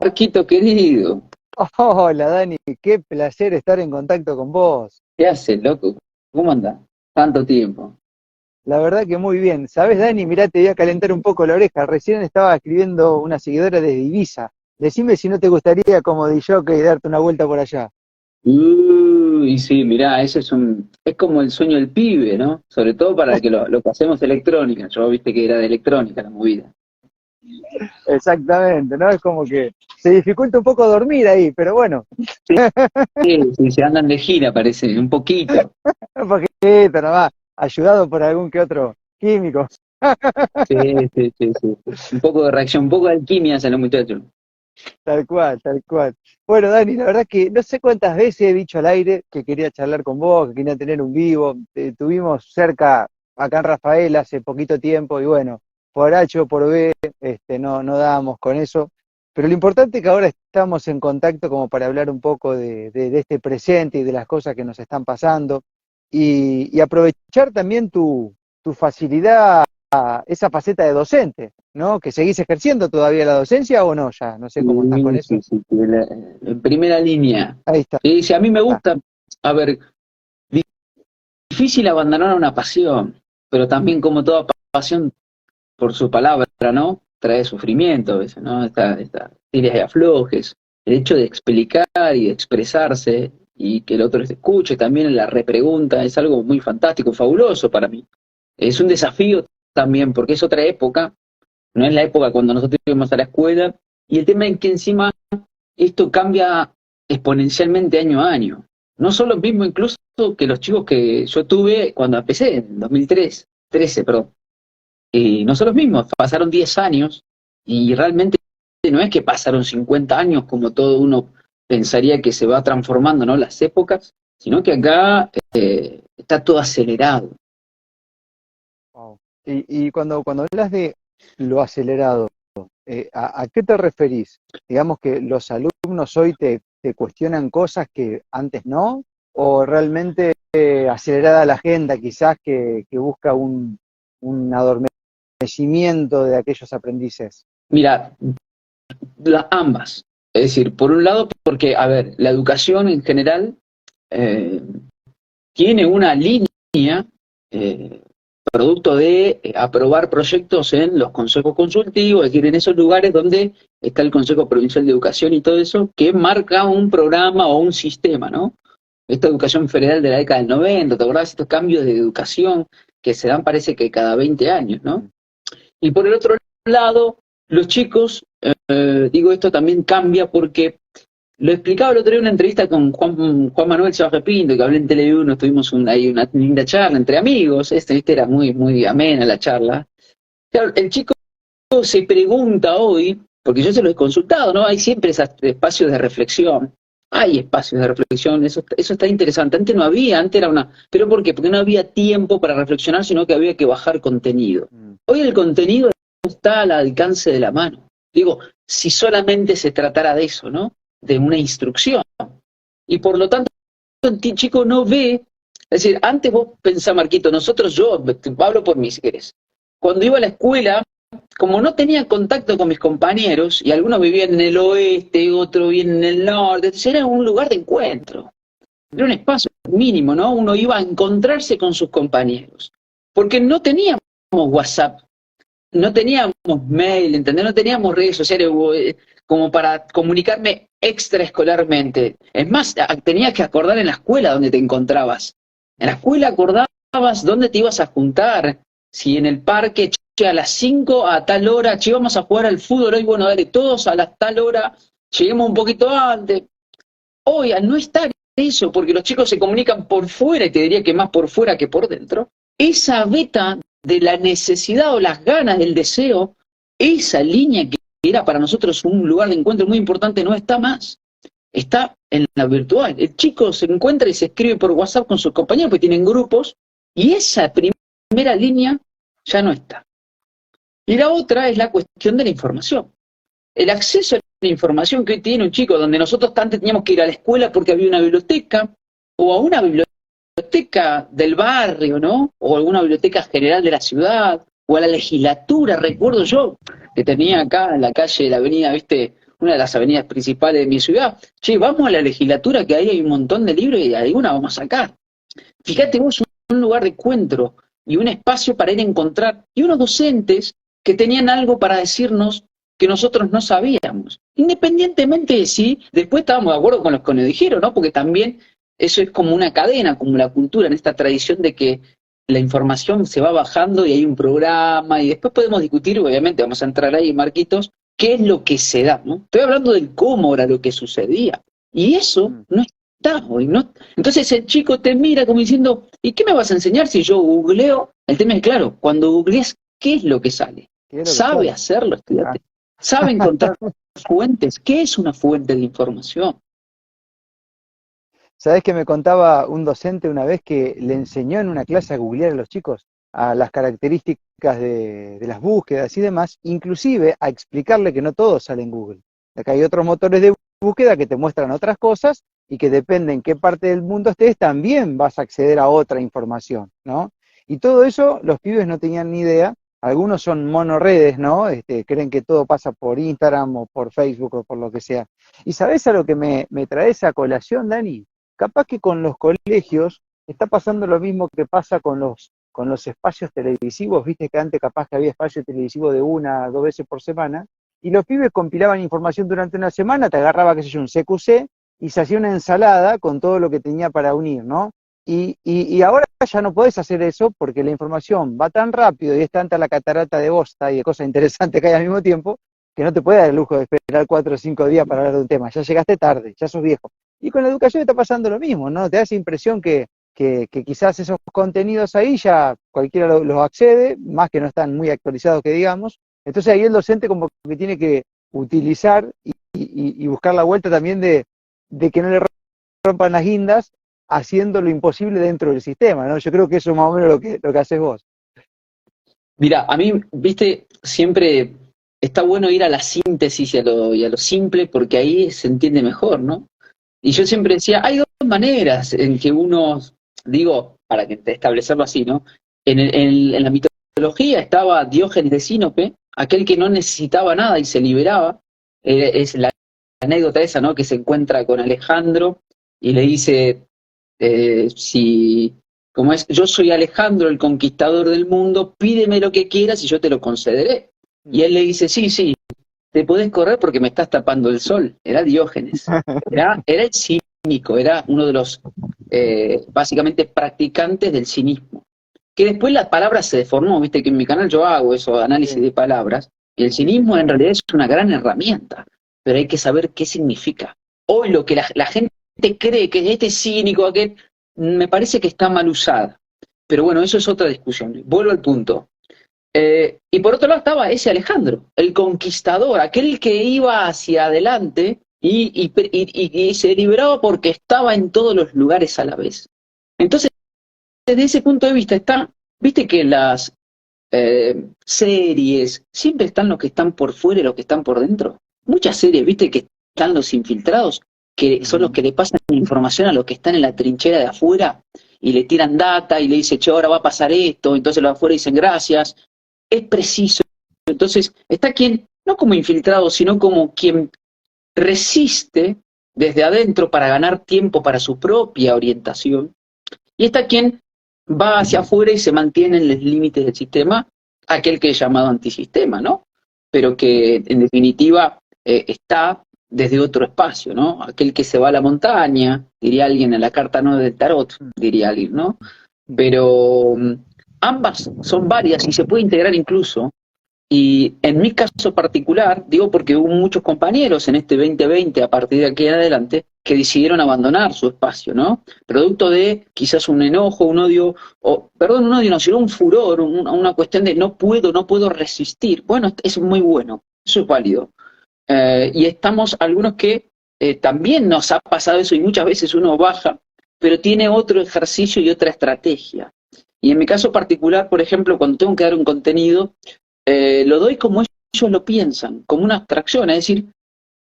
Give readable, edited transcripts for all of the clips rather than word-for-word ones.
Marquito querido, Hola Dani, qué placer estar en contacto con vos. ¿qué haces, loco? ¿Cómo andás? Tanto tiempo. La verdad que muy bien. ¿Sabés, Dani? Mirá, te voy a calentar un poco la oreja. Recién estaba escribiendo una seguidora desde Ibiza. Decime si no te gustaría como DJ darte una vuelta por allá. Uy, sí, mirá, ese es como el sueño del pibe, ¿no? Sobre todo para que lo que hacemos electrónica. Yo viste que era de electrónica la movida. Exactamente, ¿no? Es como que se dificulta un poco dormir ahí, pero bueno, Sí, sí, se andan de gira, parece, un poquito. un poquito nomás, ayudado por algún que otro químico. Sí, sí, sí, sí. Un poco de reacción, un poco de alquimia hacen los muchachos. Tal cual, tal cual. Bueno, Dani, la verdad que no sé cuántas veces he dicho al aire que quería charlar con vos, que quería tener un vivo. Tuvimos cerca acá en Rafael hace poquito tiempo y bueno, por H o por B, no dábamos con eso. Pero lo importante es que ahora estamos en contacto como para hablar un poco de este presente y de las cosas que nos están pasando y aprovechar también tu facilidad, esa faceta de docente, ¿no? ¿Que seguís ejerciendo todavía la docencia o no ya? No sé cómo estás con Sí, eso. sí, sí, sí, en primera línea. Ahí está. Sí, sí, a mí me gusta, a ver, difícil abandonar una pasión, pero también como toda pasión por su palabra, ¿no? Trae sufrimiento a veces, ¿no? Esta tires y aflojes. El hecho de explicar y de expresarse y que el otro te escuche también en la repregunta es algo muy fantástico, fabuloso para mí. Es un desafío también porque es otra época, no es la época cuando nosotros íbamos a la escuela y el tema es que encima esto cambia exponencialmente año a año. No son los mismos incluso que los chicos que yo tuve cuando empecé, en 2003, 13, perdón. Y no son los mismos, pasaron 10 años y realmente no es que pasaron 50 años como todo uno pensaría que se va transformando, ¿no? Las épocas, sino que acá está todo acelerado. Wow. Y cuando hablas de lo acelerado, ¿a qué te referís? Digamos que los alumnos hoy te cuestionan cosas que antes no, o realmente acelerada la agenda quizás que busca un adormecimiento de aquellos aprendices. Mira, ambas. Es decir, por un lado, porque, a ver, la educación en general eh, tiene una línea eh, producto de aprobar proyectos en los consejos consultivos, es decir, en esos lugares donde está el Consejo Provincial de Educación y todo eso, que marca un programa o un sistema, ¿no? Esta educación federal de la década del 90, ¿te acordás? Estos cambios de educación que se dan parece que cada 20 años, ¿no? Y por el otro lado, los chicos, digo, esto también cambia porque lo explicaba el otro día en una entrevista con Juan Manuel Sebastián Pinto, que hablé en Tele1, tuvimos ahí una linda charla entre amigos, ¿viste? Era muy amena la charla. Claro, el chico se pregunta hoy, porque yo se lo he consultado, ¿no? Hay siempre esos espacios de reflexión. Hay espacios de reflexión, eso está interesante. Antes no había, antes era una. ¿Pero por qué? Porque no había tiempo para reflexionar, sino que había que bajar contenido. Mm. Hoy el contenido está al alcance de la mano. Digo, si solamente se tratara de eso, ¿no? De una instrucción. Y por lo tanto, el chico no ve. Es decir, antes vos pensás, Marquito, yo hablo por mí si querés. Cuando iba a la escuela, como no tenía contacto con mis compañeros, y algunos vivían en el oeste, otros vivían en el norte, entonces era un lugar de encuentro, era un espacio mínimo, ¿no? Uno iba a encontrarse con sus compañeros, porque no teníamos WhatsApp, no teníamos mail, ¿entendés? No teníamos redes sociales como para comunicarme extraescolarmente. Es más, tenías que acordar en la escuela dónde te encontrabas. En la escuela acordabas dónde te ibas a juntar, si en el parque, che, a las 5 a tal hora, che, vamos a jugar al fútbol hoy, bueno, dale, todos a la tal hora, lleguemos un poquito antes. Hoy, al no estar eso, porque los chicos se comunican por fuera, y te diría que más por fuera que por dentro, esa beta de la necesidad o las ganas del deseo, esa línea que era para nosotros un lugar de encuentro muy importante, no está más. Está en la virtual. El chico se encuentra y se escribe por WhatsApp con sus compañeros, porque tienen grupos, y esa primera línea ya no está. Y la otra es la cuestión de la información. El acceso a la información que hoy tiene un chico, donde nosotros antes teníamos que ir a la escuela porque había una biblioteca, o a una biblioteca del barrio, ¿no? O alguna biblioteca general de la ciudad, o a la legislatura, recuerdo yo, que tenía acá en la calle de la avenida, ¿viste? una de las avenidas principales de mi ciudad. Che, vamos a la legislatura, que ahí hay un montón de libros y alguna vamos a sacar. Fíjate vos, un lugar de encuentro y un espacio para ir a encontrar, y unos docentes que tenían algo para decirnos que nosotros no sabíamos. Independientemente de si después estábamos de acuerdo con los que nos dijeron, ¿no? Porque también eso es como una cadena, como la cultura, en esta tradición de que la información se va bajando y hay un programa, y después podemos discutir, obviamente vamos a entrar ahí, Marquitos, qué es lo que se da, ¿no? Estoy hablando del cómo era lo que sucedía. Y eso no está hoy, ¿no? Entonces el chico te mira como diciendo, ¿y qué me vas a enseñar si yo googleo? El tema es claro, cuando googleas, ¿qué es lo que sale? ¿Sabe hacerlo, estudiante? ¿Sabe encontrar fuentes? ¿Qué es una fuente de información? ¿Sabés que me contaba un docente una vez que le enseñó en una clase a googlear a los chicos a las características de las búsquedas y demás, inclusive a explicarle que no todo sale en Google? Acá hay otros motores de búsqueda que te muestran otras cosas y que depende en qué parte del mundo estés, también vas a acceder a otra información, ¿no? Y todo eso los pibes no tenían ni idea. Algunos son monoredes, ¿no? Creen que todo pasa por Instagram o por Facebook o por lo que sea. ¿Y sabés a lo que me trae esa colación, Dani? Capaz que con los colegios está pasando lo mismo que pasa con los espacios televisivos. Viste que antes capaz que había espacio televisivo de 1 o 2 veces por semana, y los pibes compilaban información durante una semana, te agarraba, qué sé yo, un CQC, y se hacía una ensalada con todo lo que tenía para unir, ¿no? Y ahora ya no podés hacer eso porque la información va tan rápido y es tanta la catarata de bosta y de cosas interesantes que hay al mismo tiempo, que no te puede dar el lujo de esperar 4 o 5 días para hablar de un tema. Ya llegaste tarde, ya sos viejo. Y con la educación está pasando lo mismo, ¿no? Te da esa impresión que quizás esos contenidos ahí ya cualquiera los accede, más que no están muy actualizados que digamos. Entonces ahí el docente como que tiene que utilizar y buscar la vuelta también de que no le rompan las guindas haciendo lo imposible dentro del sistema, ¿no? Yo creo que eso es más o menos lo que haces vos. Mira, a mí, viste, siempre está bueno ir a la síntesis y a lo simple, porque ahí se entiende mejor, ¿no? Y yo siempre decía, hay dos maneras en que uno, digo, para que establecerlo así, ¿no? En la mitología estaba Diógenes de Sinope, aquel que no necesitaba nada y se liberaba. Es la anécdota esa, ¿no? Que se encuentra con Alejandro y le dice, si, como es, yo soy Alejandro, el conquistador del mundo, pídeme lo que quieras y yo te lo concederé. Y él le dice, sí, sí, te podés correr porque me estás tapando el sol. Era Diógenes. Era el cínico, era uno de los, básicamente, practicantes del cinismo. Que después la palabra se deformó, viste que en mi canal yo hago eso, análisis de palabras, y el cinismo en realidad es una gran herramienta, pero hay que saber qué significa. Hoy lo que la gente cree que este cínico, aquel, me parece que está mal usada. Pero bueno, eso es otra discusión. Vuelvo al punto. Y por otro lado estaba ese Alejandro, el conquistador, aquel que iba hacia adelante y se liberaba porque estaba en todos los lugares a la vez. Entonces, desde ese punto de vista está, viste que las series siempre están los que están por fuera y los que están por dentro. Muchas series, viste que están los infiltrados, que son los que le pasan información a los que están en la trinchera de afuera y le tiran data y le dicen, che, ahora va a pasar esto, entonces los de afuera dicen gracias. Es preciso. Entonces, está quien, no como infiltrado, sino como quien resiste desde adentro para ganar tiempo para su propia orientación. Y está quien va hacia afuera y se mantiene en los límites del sistema, aquel que es llamado antisistema, ¿no? Pero que en definitiva está desde otro espacio, ¿no? Aquel que se va a la montaña, diría alguien en la carta no del tarot, diría alguien, ¿no? Pero ambas son varias y se puede integrar incluso. Y en mi caso particular, digo porque hubo muchos compañeros en este 2020, a partir de aquí en adelante, que decidieron abandonar su espacio, ¿no? Producto de quizás un enojo, un odio, o, perdón, un odio no, sino un furor, una cuestión de no puedo resistir. Bueno, es muy bueno, eso es válido. Y estamos algunos que también nos ha pasado eso y muchas veces uno baja, pero tiene otro ejercicio y otra estrategia. Y en mi caso particular, por ejemplo, cuando tengo que dar un contenido, lo doy como ellos lo piensan, como una abstracción, es decir,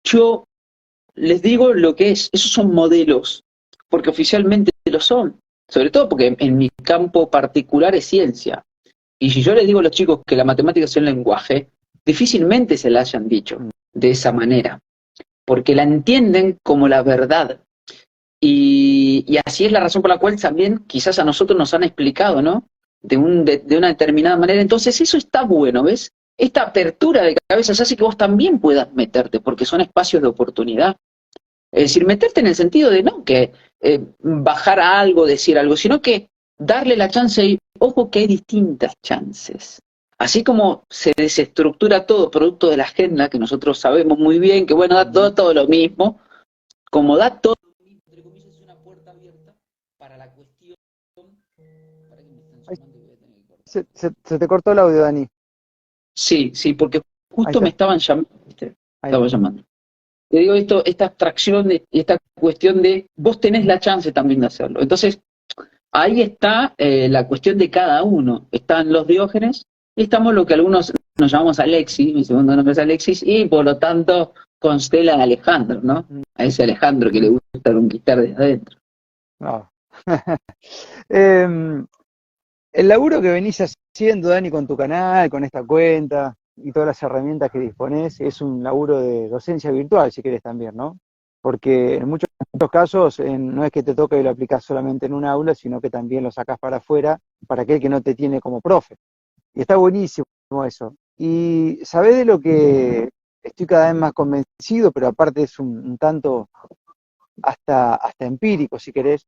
yo les digo lo que es, esos son modelos, porque oficialmente lo son, sobre todo porque en mi campo particular es ciencia, y si yo les digo a los chicos que la matemática es un lenguaje, difícilmente se la hayan dicho de esa manera, porque la entienden como la verdad. Y así es la razón por la cual también quizás a nosotros nos han explicado, ¿no? De una determinada manera. Entonces eso está bueno, ¿ves? Esta apertura de cabezas hace que vos también puedas meterte, porque son espacios de oportunidad. Es decir, meterte en el sentido de no que bajar a algo, decir algo, sino que darle la chance y, ojo que hay distintas chances. Así como se desestructura todo producto de la agenda, que nosotros sabemos muy bien que, bueno, da todo lo mismo, como da todo lo mismo, entre comillas, es una puerta abierta para la cuestión. Para que me están llamando y voy a tener que cortar. Se te cortó el audio, Dani. Sí, sí, porque Ahí justo me está, estaban llamando, ¿viste? ahí Estaba está. llamando. Te digo esto, esta abstracción y esta cuestión de vos tenés la chance también de hacerlo. Entonces, ahí está la cuestión de cada uno. Están los Diógenes y estamos lo que algunos nos llamamos Alexis, mi segundo nombre es Alexis, y por lo tanto constela a Alejandro, ¿no? A ese Alejandro que le gusta conquistar desde adentro. No. El laburo que venís haciendo, Dani, con tu canal, con esta cuenta y todas las herramientas que disponés, es un laburo de docencia virtual, si querés también, ¿no? Porque en muchos casos no es que te toque y lo aplicás solamente en un aula, sino que también lo sacás para afuera, para aquel que no te tiene como profe. Y está buenísimo eso. Y sabés de lo que estoy cada vez más convencido, pero aparte es un tanto hasta empírico, si querés,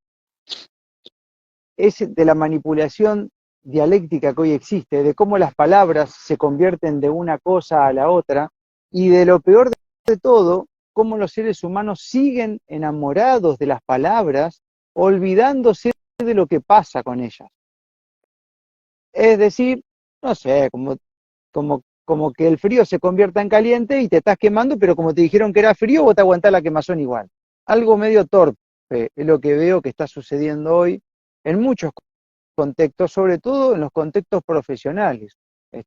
es de la manipulación dialéctica que hoy existe, de cómo las palabras se convierten de una cosa a la otra, y de lo peor de todo, cómo los seres humanos siguen enamorados de las palabras, olvidándose de lo que pasa con ellas. Es decir, no sé, como que el frío se convierta en caliente y te estás quemando, pero como te dijeron que era frío, vos te aguantás la quemazón igual. Algo medio torpe es lo que veo que está sucediendo hoy en muchos contextos, sobre todo en los contextos profesionales,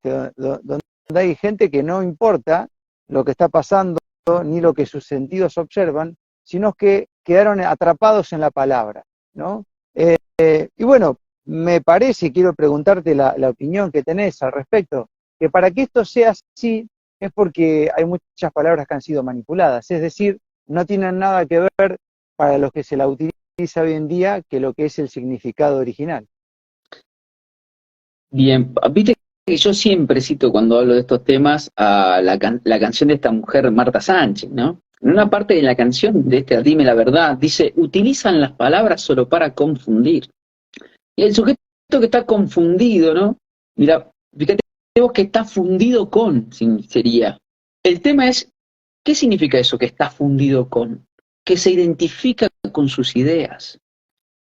donde hay gente que no importa lo que está pasando ni lo que sus sentidos observan, sino que quedaron atrapados en la palabra, ¿no? Y bueno, me parece, quiero preguntarte la opinión que tenés al respecto, que para que esto sea así es porque hay muchas palabras que han sido manipuladas, es decir, no tienen nada que ver para los que se la utiliza hoy en día que lo que es el significado original. Bien, viste que yo siempre cito cuando hablo de estos temas a la canción de esta mujer, Marta Sánchez, ¿no? En una parte de la canción de este Dime la verdad, dice, utilizan las palabras solo para confundir. Y el sujeto que está confundido, ¿no? Mira, fíjate vos que está fundido con, sería. El tema es, ¿qué significa eso que está fundido con? Que se identifica con sus ideas.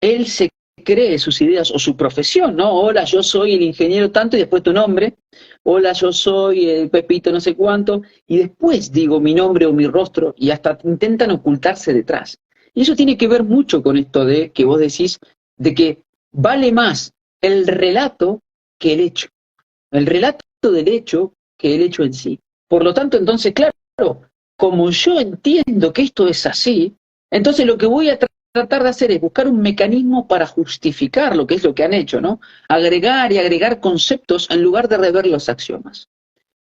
Él se cree sus ideas o su profesión, ¿no? Hola, yo soy el ingeniero tanto y después tu nombre. Hola, yo soy el Pepito no sé cuánto. Y después digo mi nombre o mi rostro y hasta intentan ocultarse detrás. Y eso tiene que ver mucho con esto de que vos decís de que vale más el relato que el hecho. El relato del hecho que el hecho en sí. Por lo tanto, entonces, claro, como yo entiendo que esto es así, entonces lo que voy a tratar de hacer es buscar un mecanismo para justificar lo que es lo que han hecho, ¿no? Agregar y agregar conceptos en lugar de rever los axiomas.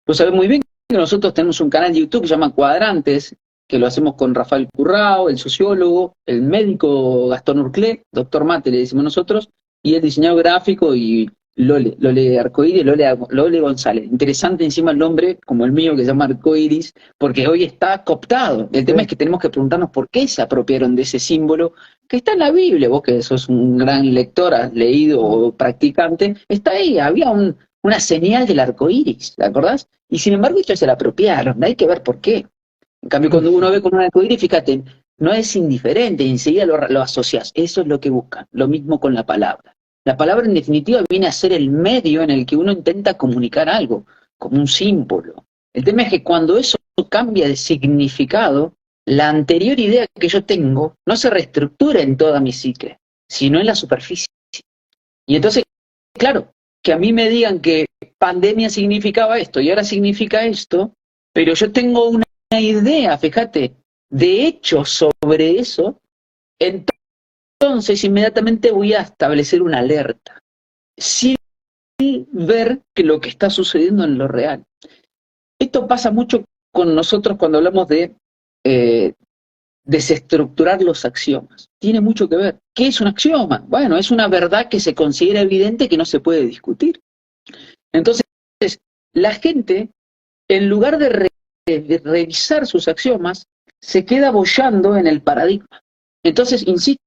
Pues sabés muy bien que nosotros tenemos un canal de YouTube que se llama Cuadrantes, que lo hacemos con Rafael Currao, el sociólogo, el médico Gastón Urclé, doctor Mate le decimos nosotros, y el diseñador gráfico y Lole Arcoíris, Lole González. Interesante encima el nombre, como el mío, que se llama Arcoíris, porque hoy está cooptado. El tema es que tenemos que preguntarnos por qué se apropiaron de ese símbolo que está en la Biblia. Vos que sos un gran lector, has leído o practicante, está ahí, había una señal del arco iris, ¿te acordás? Y sin embargo ellos se la apropiaron, hay que ver por qué. En cambio, cuando uno ve con un arco iris, fíjate, no es indiferente, enseguida lo asocias. Eso es lo que buscan. Lo mismo con la palabra. La palabra, en definitiva, viene a ser el medio en el que uno intenta comunicar algo, como un símbolo. El tema es que cuando eso cambia de significado, la anterior idea que yo tengo no se reestructura en toda mi psique, sino en la superficie. Y entonces, claro, que a mí me digan que pandemia significaba esto y ahora significa esto, pero yo tengo una idea, fíjate, de hecho sobre eso, entonces inmediatamente voy a establecer una alerta, sin ver que lo que está sucediendo en lo real. Esto pasa mucho con nosotros cuando hablamos de eh, desestructurar los axiomas. Tiene mucho que ver. ¿Qué es un axioma? Bueno, es una verdad que se considera evidente que no se puede discutir. Entonces, la gente, en lugar de revisar sus axiomas, se queda boyando en el paradigma. Entonces, insisto,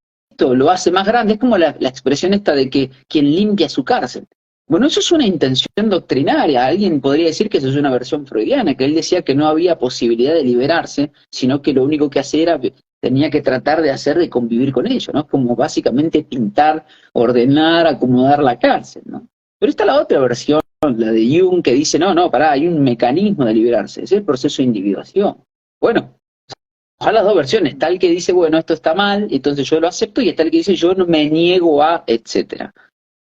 lo hace más grande. Es como la expresión esta de que quien limpia su cárcel. Bueno, eso es una intención doctrinaria. Alguien podría decir que eso es una versión freudiana, que él decía que no había posibilidad de liberarse, sino que lo único que hacía era, tenía que tratar de hacer de convivir con ello, ¿no? Como básicamente pintar, ordenar, acomodar la cárcel, ¿no? Pero está la otra versión, la de Jung, que dice, no, pará, hay un mecanismo de liberarse, es el proceso de individuación. Bueno, ojalá las dos versiones, tal que dice, bueno, esto está mal, entonces yo lo acepto, y está el que dice, yo no me niego a, etcétera.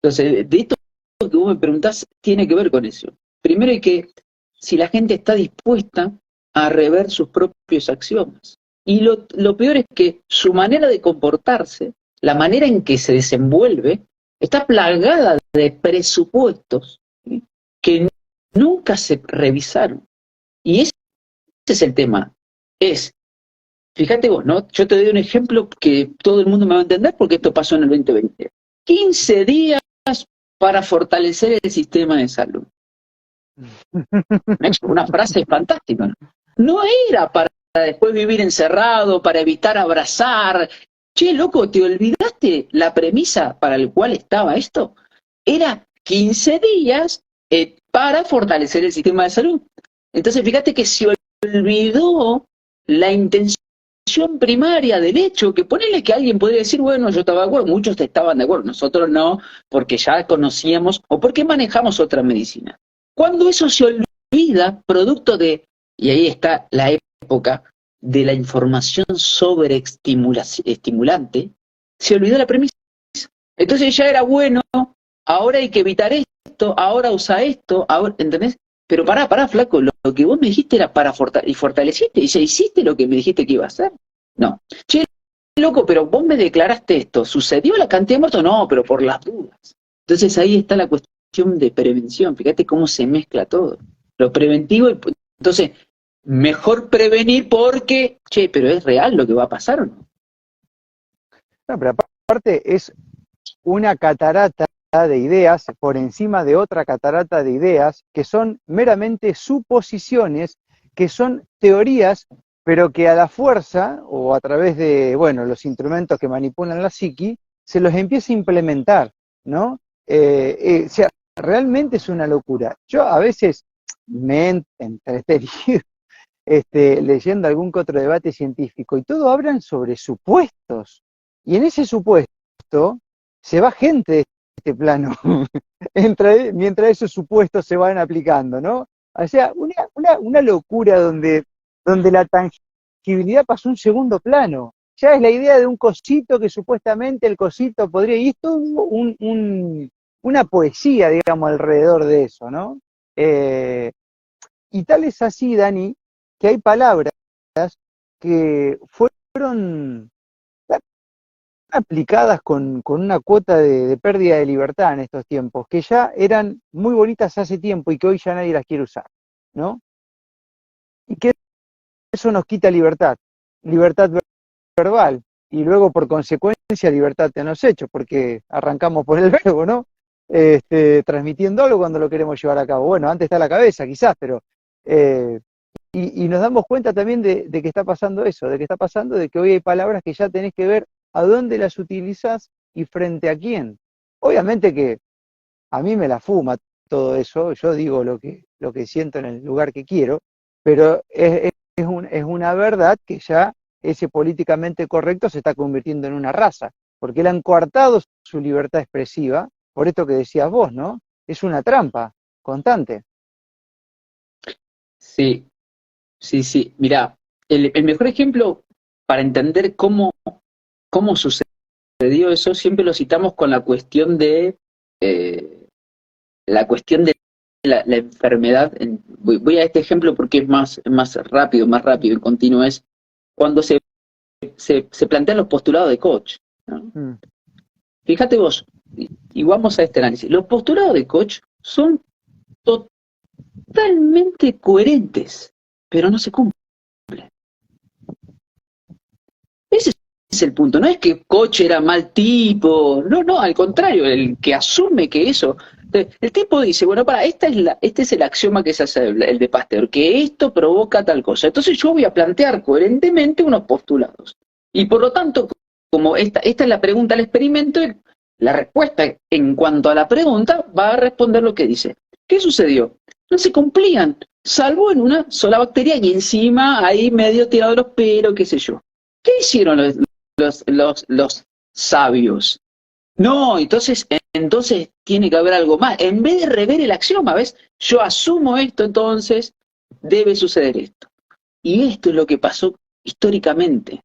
Entonces, de esto que vos me preguntás tiene que ver con eso. Primero hay que, si la gente está dispuesta a rever sus propios axiomas. Y lo peor es que su manera de comportarse, la manera en que se desenvuelve, está plagada de presupuestos, ¿sí?, que nunca se revisaron. Y ese es el tema. Fíjate vos, ¿no? Yo te doy un ejemplo que todo el mundo me va a entender porque esto pasó en el 2020. 15 días para fortalecer el sistema de salud. Una frase fantástica, ¿no? No era para después vivir encerrado, para evitar abrazar. Che, loco, ¿te olvidaste la premisa para la cual estaba esto? Era 15 días para fortalecer el sistema de salud. Entonces, fíjate que se olvidó la intención primaria del hecho, que ponele que alguien podría decir, bueno, yo estaba de acuerdo, muchos estaban de acuerdo, nosotros no, porque ya conocíamos, o porque manejamos otra medicina. Cuando eso se olvida, producto de, y ahí está la época de la información sobreestimulante, se olvidó la premisa. Entonces ya era bueno, ahora hay que evitar esto, ahora usa esto, ahora, ¿entendés? Pero pará, flaco, lo que vos me dijiste era para y fortaleciste, y ya hiciste lo que me dijiste que iba a hacer. No. Che, loco, pero vos me declaraste esto, ¿sucedió la cantidad de muertos? No, pero por las dudas. Entonces ahí está la cuestión de prevención, fíjate cómo se mezcla todo. Lo preventivo, entonces, mejor prevenir porque, che, pero ¿es real lo que va a pasar o no? No, pero aparte es una catarata de ideas por encima de otra catarata de ideas que son meramente suposiciones, que son teorías, pero que a la fuerza o a través de, bueno, los instrumentos que manipulan la psiqui, se los empieza a implementar, ¿no? O sea, realmente es una locura. Yo a veces me he entretenido leyendo algún que otro debate científico y todo hablan sobre supuestos. Y en ese supuesto se va gente de este plano, mientras esos supuestos se van aplicando, ¿no? O sea, una locura donde la tangibilidad pasó a un segundo plano. Ya es la idea de un cosito que supuestamente el cosito podría, y esto una poesía, digamos, alrededor de eso, ¿no? Y tal es así, Dani, que hay palabras que fueron aplicadas con una cuota de pérdida de libertad en estos tiempos, que ya eran muy bonitas hace tiempo y que hoy ya nadie las quiere usar, ¿no? Y que eso nos quita libertad verbal, y luego por consecuencia libertad en los hechos, porque arrancamos por el verbo, ¿no? Transmitiendo algo cuando lo queremos llevar a cabo. Bueno, antes está la cabeza quizás, pero y nos damos cuenta también de que está pasando eso, de que está pasando de que hoy hay palabras que ya tenés que ver a dónde las utilizás y frente a quién. Obviamente que a mí me la fuma todo eso, yo digo lo que siento en el lugar que quiero, pero es una verdad que ya ese políticamente correcto se está convirtiendo en una raza, porque le han coartado su libertad expresiva, por esto que decías vos, ¿no? Es una trampa constante. Sí, sí. Mirá, el mejor ejemplo para entender cómo sucedió eso, siempre lo citamos con la cuestión de la enfermedad. Voy a este ejemplo porque es más rápido y continuo. Es cuando se plantean los postulados de Koch, ¿no? Fíjate vos, y vamos a este análisis. Los postulados de Koch son totalmente coherentes, pero no se cumplen. es el punto, no es que Koch era mal tipo, no, al contrario, el que asume que eso, el tipo dice, bueno, este es el axioma que se hace el de Pasteur, que esto provoca tal cosa, entonces yo voy a plantear coherentemente unos postulados, y por lo tanto, como esta es la pregunta al experimento, la respuesta en cuanto a la pregunta va a responder lo que dice. ¿Qué sucedió? No se cumplían, salvo en una sola bacteria y encima ahí medio tirado los pelos, qué sé yo. ¿Qué hicieron los sabios? No, entonces tiene que haber algo más. En vez de rever el axioma, ¿ves? Yo asumo esto, entonces debe suceder esto. Y esto es lo que pasó históricamente.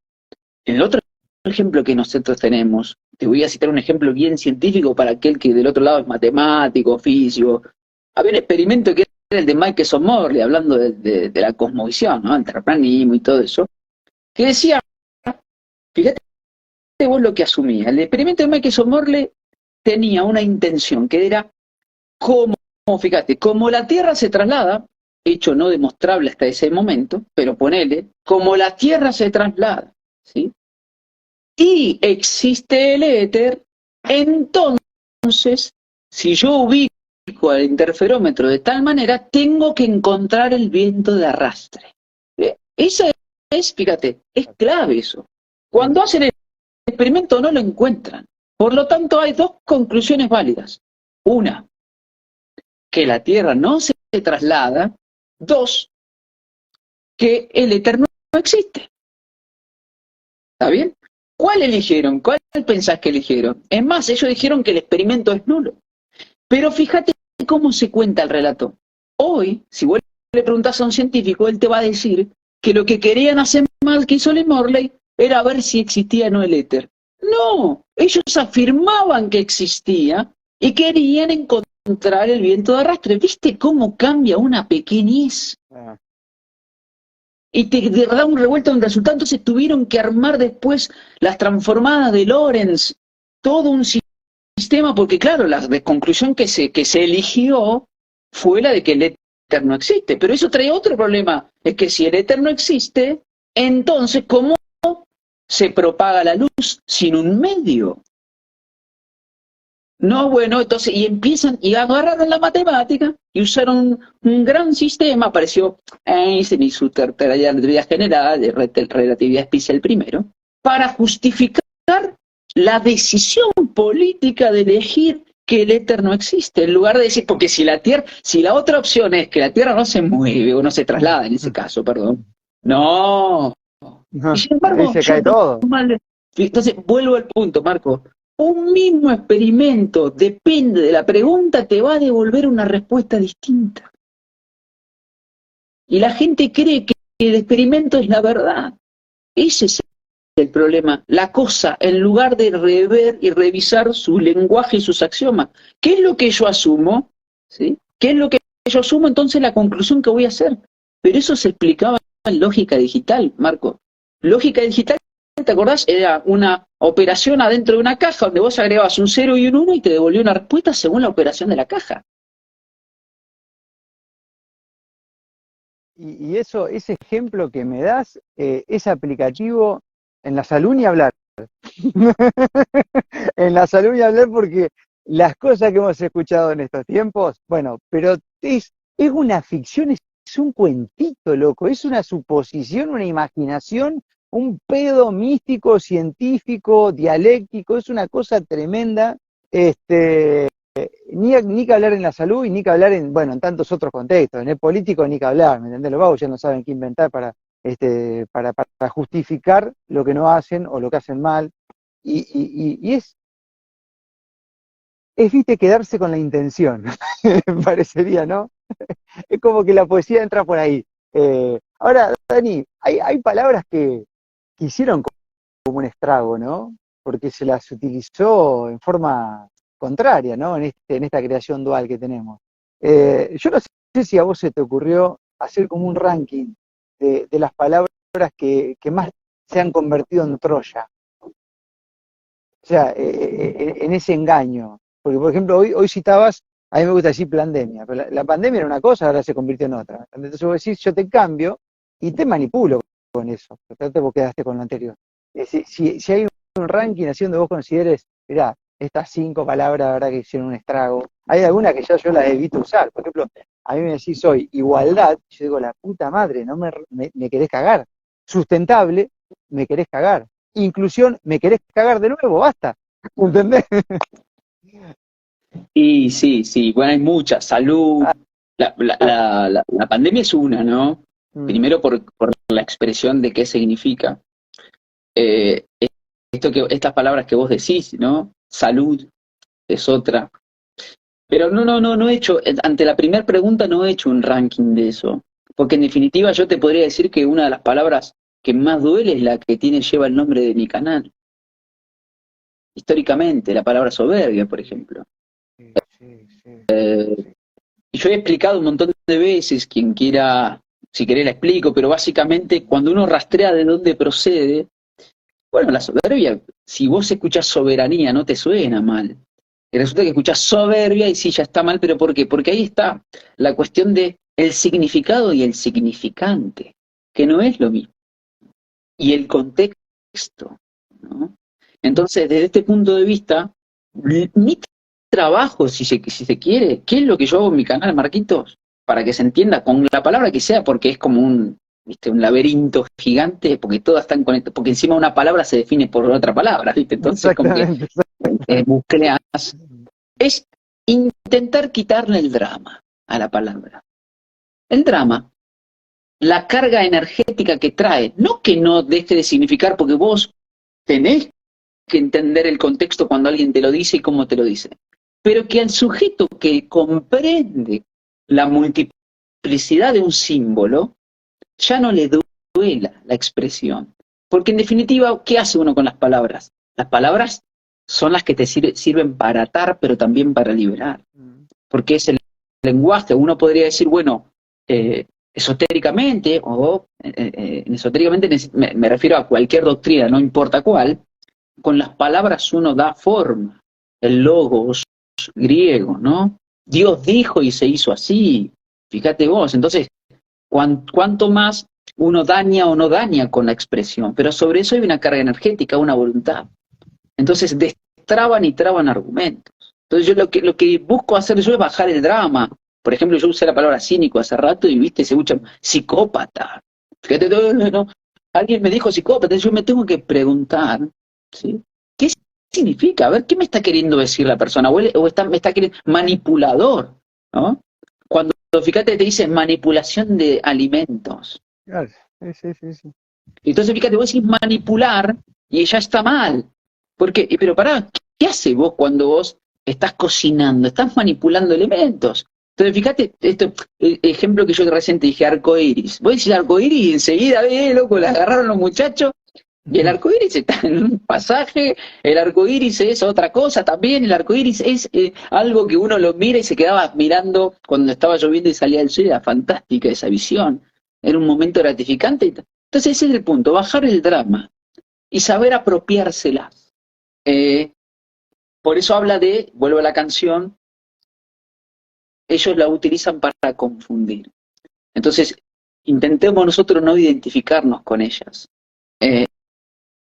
En el otro ejemplo que nosotros tenemos, te voy a citar un ejemplo bien científico para aquel que del otro lado es matemático, físico. Había un experimento que era el de Michelson Morley, hablando de la cosmovisión, ¿no? El terraplanismo y todo eso, que decía, fíjate vos lo que asumía. El experimento de Michelson Morley tenía una intención, que era fíjate, como la Tierra se traslada, hecho no demostrable hasta ese momento, pero ponele, como la Tierra se traslada, ¿sí? Y existe el éter, entonces, si yo ubico al interferómetro de tal manera, tengo que encontrar el viento de arrastre. Esa fíjate, es clave eso. Cuando hacen el experimento no lo encuentran. Por lo tanto, hay dos conclusiones válidas. Una, que la Tierra no se traslada. Dos, que el éter no existe. ¿Está bien? ¿Cuál eligieron? ¿Cuál pensás que eligieron? Es más, ellos dijeron que el experimento es nulo. Pero fíjate cómo se cuenta el relato. Hoy, si vos le preguntás a un científico, él te va a decir que lo que querían hacer mal que hizo Lee Morley era ver si existía o no el éter. No, ellos afirmaban que existía y querían encontrar el viento de arrastre. ¿Viste cómo cambia una pequeñez? Y te da un revuelto en el resultado. Entonces tuvieron que armar después las transformadas de Lorentz, todo un sistema, porque claro, la conclusión que se eligió fue la de que el éter no existe. Pero eso trae otro problema, es que si el éter no existe, entonces ¿cómo se propaga la luz sin un medio? No, bueno, entonces, y agarraron la matemática y usaron un gran sistema, apareció Einstein y su relatividad general, de relatividad especial primero, para justificar la decisión política de elegir que el éter no existe, en lugar de decir, porque si la otra opción es que la Tierra no se mueve o no se traslada en ese caso, perdón, no. Y sin embargo, ahí se cae todo. Entonces, vuelvo al punto, Marco. Un mismo experimento, depende de la pregunta, te va a devolver una respuesta distinta. Y la gente cree que el experimento es la verdad. Ese es el problema. La cosa, en lugar de rever y revisar su lenguaje y sus axiomas. ¿Qué es lo que yo asumo? ¿Sí? ¿Qué es lo que yo asumo? Entonces la conclusión que voy a hacer. Pero eso se explicaba en lógica digital, Marco. Lógica digital, ¿te acordás? Era una operación adentro de una caja donde vos agregabas un 0 y un 1 y te devolvió una respuesta según la operación de la caja. Y eso, ese ejemplo que me das es aplicativo en la salud ni hablar. En la salud ni hablar porque las cosas que hemos escuchado en estos tiempos, bueno, pero es una ficción, es un cuentito, loco, es una suposición, una imaginación, un pedo místico, científico, dialéctico, es una cosa tremenda. Ni que hablar en la salud y ni que hablar en tantos otros contextos. En el político ni que hablar, ¿me entendés? Los vagos ya no saben qué inventar para justificar lo que no hacen o lo que hacen mal. Y viste, quedarse con la intención, me parecería, ¿no? Es como que la poesía entra por ahí. Ahora, Dani, hay palabras que hicieron como un estrago, ¿no? Porque se las utilizó en forma contraria, ¿no? En esta creación dual que tenemos. Yo no sé si a vos se te ocurrió hacer como un ranking de las palabras que más se han convertido en Troya. O sea, en ese engaño. Porque, por ejemplo, hoy citabas, a mí me gusta decir pandemia, pero la pandemia era una cosa, ahora se convirtió en otra. Entonces vos decís, yo te cambio y te manipulo con eso, porque vos quedaste con lo anterior. Si hay un ranking así donde vos consideres, mirá, estas 5 palabras, la verdad que hicieron un estrago. Hay algunas que ya yo las evito usar. Por ejemplo, a mí me decís hoy igualdad, yo digo, la puta madre, no me querés cagar. Sustentable, me querés cagar. Inclusión, me querés cagar de nuevo, basta. ¿Entendés? Y sí, sí, bueno, hay muchas. Salud. La pandemia es una, ¿no? Mm, Primero por la expresión de qué significa. Eh, estas palabras que vos decís, ¿no? Salud es otra. Pero no he hecho, ante la primera pregunta no he hecho un ranking de eso. Porque en definitiva yo te podría decir que una de las palabras que más duele es la que lleva el nombre de mi canal. Históricamente, la palabra soberbia, por ejemplo. sí, sí, sí, sí. Y yo he explicado un montón de veces, quien quiera, si querés la explico, pero básicamente cuando uno rastrea de dónde procede, bueno, la soberbia, si vos escuchás soberanía, no te suena mal. Y resulta que escuchás soberbia y sí, ya está mal, pero ¿por qué? Porque ahí está la cuestión de el significado y el significante, que no es lo mismo. Y el contexto, ¿no? Entonces, desde este punto de vista, mi trabajo, si se quiere, ¿qué es lo que yo hago en mi canal, Marquitos? Para que se entienda con la palabra que sea, porque es como un laberinto gigante, porque todas están conectadas, porque encima una palabra se define por otra palabra, ¿viste? Entonces, como que Exactamente. bucleas, es intentar quitarle el drama a la palabra. El drama, la carga energética que trae, no que no deje de significar, porque vos tenés que entender el contexto cuando alguien te lo dice y cómo te lo dice, pero que al sujeto que comprende la multiplicidad de un símbolo, ya no le duela la expresión. Porque en definitiva, ¿qué hace uno con las palabras? Las palabras son las que te sirven para atar, pero también para liberar. Porque es el lenguaje. Uno podría decir, bueno, esotéricamente, esotéricamente me refiero a cualquier doctrina, no importa cuál, con las palabras uno da forma. El logos griego, ¿no? Dios dijo y se hizo así. Fíjate vos. Entonces, cuánto más uno daña o no daña con la expresión. Pero sobre eso hay una carga energética, una voluntad. Entonces, destraban y traban argumentos. Entonces, yo lo que busco hacer yo es bajar el drama. Por ejemplo, yo usé la palabra cínico hace rato y viste, se escucha psicópata. Fíjate, no. Alguien me dijo psicópata, yo me tengo que preguntar, ¿sí? ¿Qué significa? A ver, ¿qué me está queriendo decir la persona? Me está queriendo manipulador, ¿no? Cuando, fíjate, te dice manipulación de alimentos. Claro, sí, sí, sí, sí. Entonces, fíjate, vos decís manipular y ya está mal. Porque, pero pará, ¿qué hace vos cuando vos estás cocinando? Estás manipulando elementos. Entonces, fíjate, el ejemplo que yo recién te dije, arcoíris. Vos decís arcoíris y enseguida, loco, la agarraron los muchachos. Y el arco iris está en un pasaje, el arco iris es otra cosa también, el arco iris es algo que uno lo mira y se quedaba mirando cuando estaba lloviendo y salía el sol, era fantástica esa visión, era un momento gratificante. Entonces ese es el punto, bajar el drama y saber apropiárselas. Eh, por eso habla de, vuelvo a la canción, ellos la utilizan para confundir. Entonces, intentemos nosotros no identificarnos con ellas. Eh,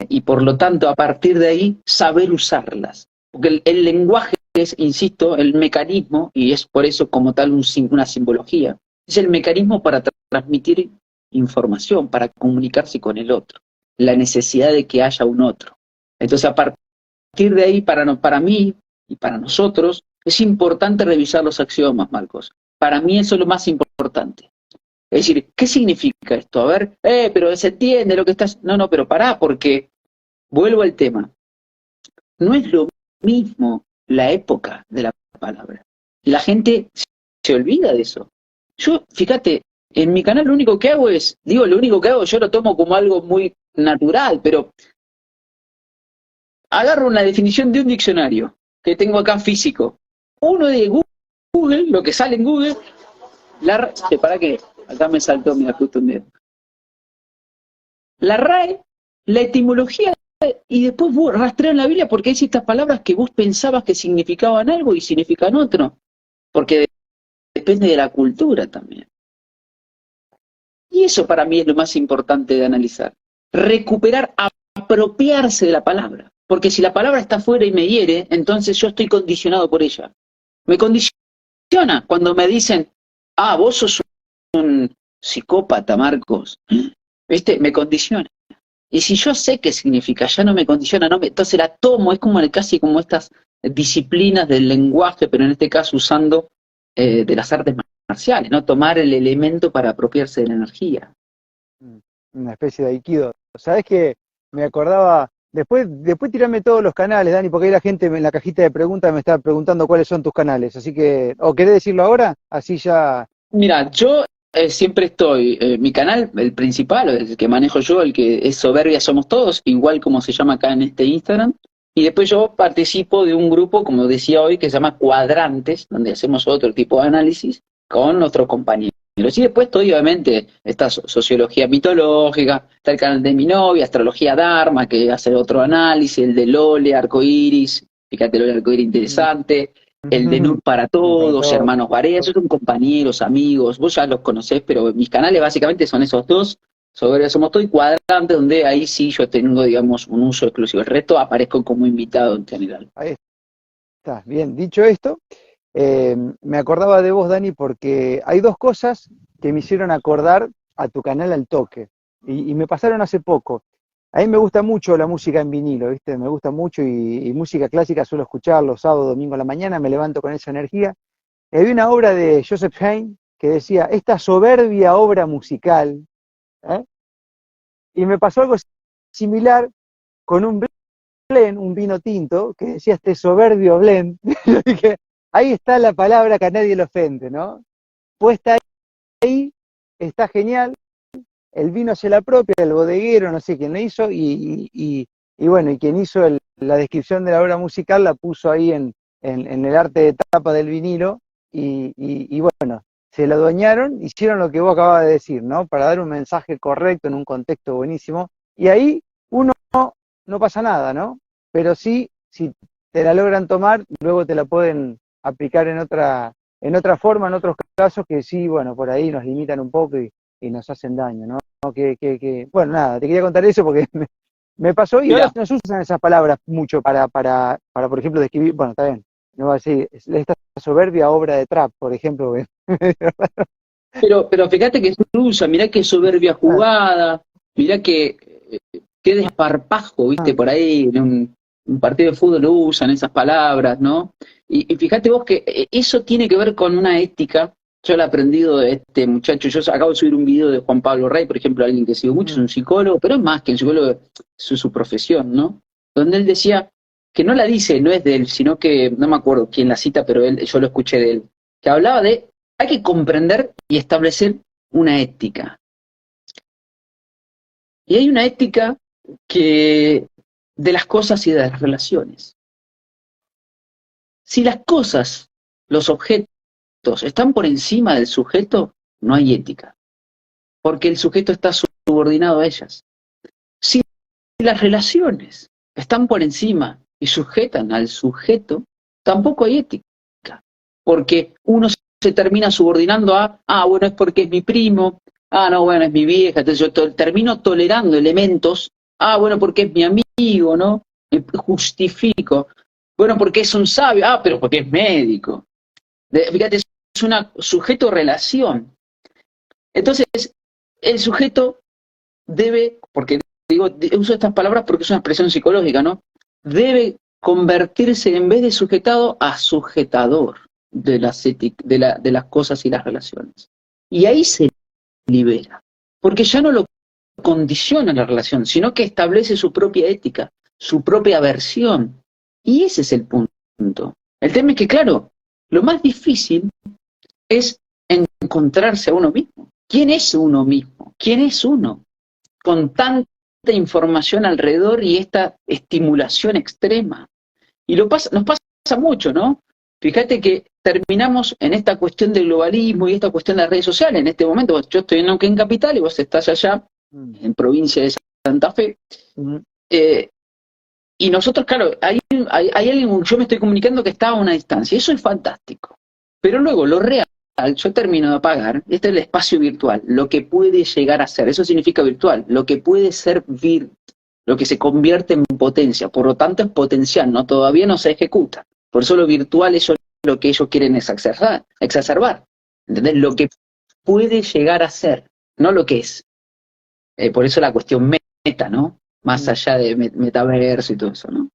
y por lo tanto, a partir de ahí, saber usarlas. Porque el lenguaje es, insisto, el mecanismo, y es por eso como tal una simbología, es el mecanismo para transmitir información, para comunicarse con el otro, la necesidad de que haya un otro. Entonces, a partir de ahí, para mí y para nosotros, es importante revisar los axiomas, Marcos. Para mí eso es lo más importante. Es decir, ¿qué significa esto? A ver, pero se entiende lo que estás... No, pero pará, porque vuelvo al tema. No es lo mismo la época de la palabra. La gente se olvida de eso. Yo, fíjate, en mi canal lo único que hago es, lo único que hago, yo lo tomo como algo muy natural, pero agarro una definición de un diccionario que tengo acá físico. Uno de Google, lo que sale en Google, para que acá me saltó, mira, justo un dedo. La RAE, la etimología, y después vos rastreas en la Biblia porque hay ciertas palabras que vos pensabas que significaban algo y significan otro. Porque depende de la cultura también. Y eso para mí es lo más importante de analizar. Recuperar apropiarse de la palabra. Porque si la palabra está afuera y me hiere, entonces yo estoy condicionado por ella. Me condiciona cuando me dicen, vos sos un psicópata, Marcos. ¿Viste? Me condiciona. Y si yo sé qué significa, ya no me condiciona, entonces la tomo, es como casi como estas disciplinas del lenguaje, pero en este caso usando de las artes marciales, ¿no? Tomar el elemento para apropiarse de la energía. Una especie de aikido. ¿Sabés qué? Me acordaba, después tirame todos los canales, Dani, porque ahí la gente en la cajita de preguntas me está preguntando cuáles son tus canales, así que, ¿o querés decirlo ahora? Así ya... Mira, yo siempre estoy, mi canal, el principal, el que manejo yo, el que es Soberbia Somos Todos, igual como se llama acá en este Instagram, y después yo participo de un grupo, como decía hoy, que se llama Cuadrantes, donde hacemos otro tipo de análisis con nuestros compañeros. Y después estoy, obviamente, esta sociología mitológica, está el canal de mi novia, Astrología Dharma, que hace otro análisis, el de Lole, Arcoiris, fíjate, Lole Arcoiris interesante, el de Nur para Todos, Hermanos Barea, esos son compañeros, amigos, vos ya los conocés, pero mis canales básicamente son esos dos, Soberbia Somos Todos y Cuadrante, donde ahí sí yo tengo, digamos, un uso exclusivo. El resto aparezco como invitado en general. Ahí está, bien, dicho esto, me acordaba de vos, Dani, porque hay dos cosas que me hicieron acordar a tu canal al toque, y me pasaron hace poco. A mí me gusta mucho la música en vinilo, ¿viste? Me gusta mucho y música clásica suelo escuchar los sábados, domingo a la mañana, me levanto con esa energía. Y había una obra de Joseph Haydn que decía, esta soberbia obra musical, ¿eh? Y me pasó algo similar con un blend, un vino tinto, que decía este soberbio blend. Yo dije, ahí está la palabra que a nadie le ofende, ¿no? Puesta ahí, está genial, el vino se la propia, el bodeguero, no sé quién lo hizo, y bueno, y quien hizo la descripción de la obra musical la puso ahí en el arte de tapa del vinilo, y bueno, se lo adueñaron, hicieron lo que vos acababas de decir, ¿no? Para dar un mensaje correcto en un contexto buenísimo, y ahí uno no pasa nada, ¿no? Pero sí, si te la logran tomar, luego te la pueden aplicar en otra forma, en otros casos que sí, bueno, por ahí nos limitan un poco y nos hacen daño, ¿no? Bueno, nada, te quería contar eso porque me pasó y ahora Mirá, no se usan esas palabras mucho para, por ejemplo, describir, bueno, está bien, no va a decir, esta soberbia obra de trap, por ejemplo. pero fíjate que se usa, mirá qué soberbia jugada, mirá qué desparpajo, viste, por ahí en un partido de fútbol lo usan esas palabras, ¿no? Y fíjate vos que eso tiene que ver con una ética. Yo lo he aprendido de este muchacho. Yo acabo de subir un video de Juan Pablo Rey, por ejemplo, alguien que sigo mucho, es un psicólogo, pero es más que el psicólogo, es su profesión, ¿no? Donde él decía que no la dice, no es de él, sino que, no me acuerdo quién la cita, pero yo lo escuché de él, que hablaba de, hay que comprender y establecer una ética. Y hay una ética que de las cosas y de las relaciones. Si las cosas, los objetos, están por encima del sujeto, no hay ética, porque el sujeto está subordinado a ellas. Si las relaciones están por encima y sujetan al sujeto, tampoco hay ética, porque uno se termina subordinando a, bueno, es porque es mi primo, no, bueno, es mi vieja, entonces yo termino tolerando elementos, bueno, porque es mi amigo, ¿no? Me justifico. Bueno, porque es un sabio, pero porque es médico. Fíjate, es una sujeto-relación. Entonces, el sujeto debe, porque digo, uso estas palabras porque es una expresión psicológica, ¿no? Debe convertirse en vez de sujetado a sujetador de las cosas y las relaciones. Y ahí se libera, porque ya no lo condiciona la relación, sino que establece su propia ética, su propia versión. Y ese es el punto. El tema es que, claro, lo más difícil es encontrarse a uno mismo. ¿Quién es uno mismo? ¿Quién es uno? Con tanta información alrededor y esta estimulación extrema. Y nos pasa mucho, ¿no? Fíjate que terminamos en esta cuestión del globalismo y esta cuestión de las redes sociales. En este momento, yo estoy en Neuquén Capital y vos estás allá, en provincia de Santa Fe. Y nosotros, claro, hay alguien, yo me estoy comunicando que está a una distancia. Eso es fantástico. Pero luego, lo real, yo termino de apagar, este es el espacio virtual, lo que puede llegar a ser, eso significa virtual, lo que puede ser lo que se convierte en potencia, por lo tanto es potencial, ¿no? Todavía no se ejecuta. Por eso lo virtual es lo que ellos quieren exacerbar, ¿entendés? Lo que puede llegar a ser, no lo que es. Por eso la cuestión meta, ¿no? Más allá de metaverso y todo eso, ¿no?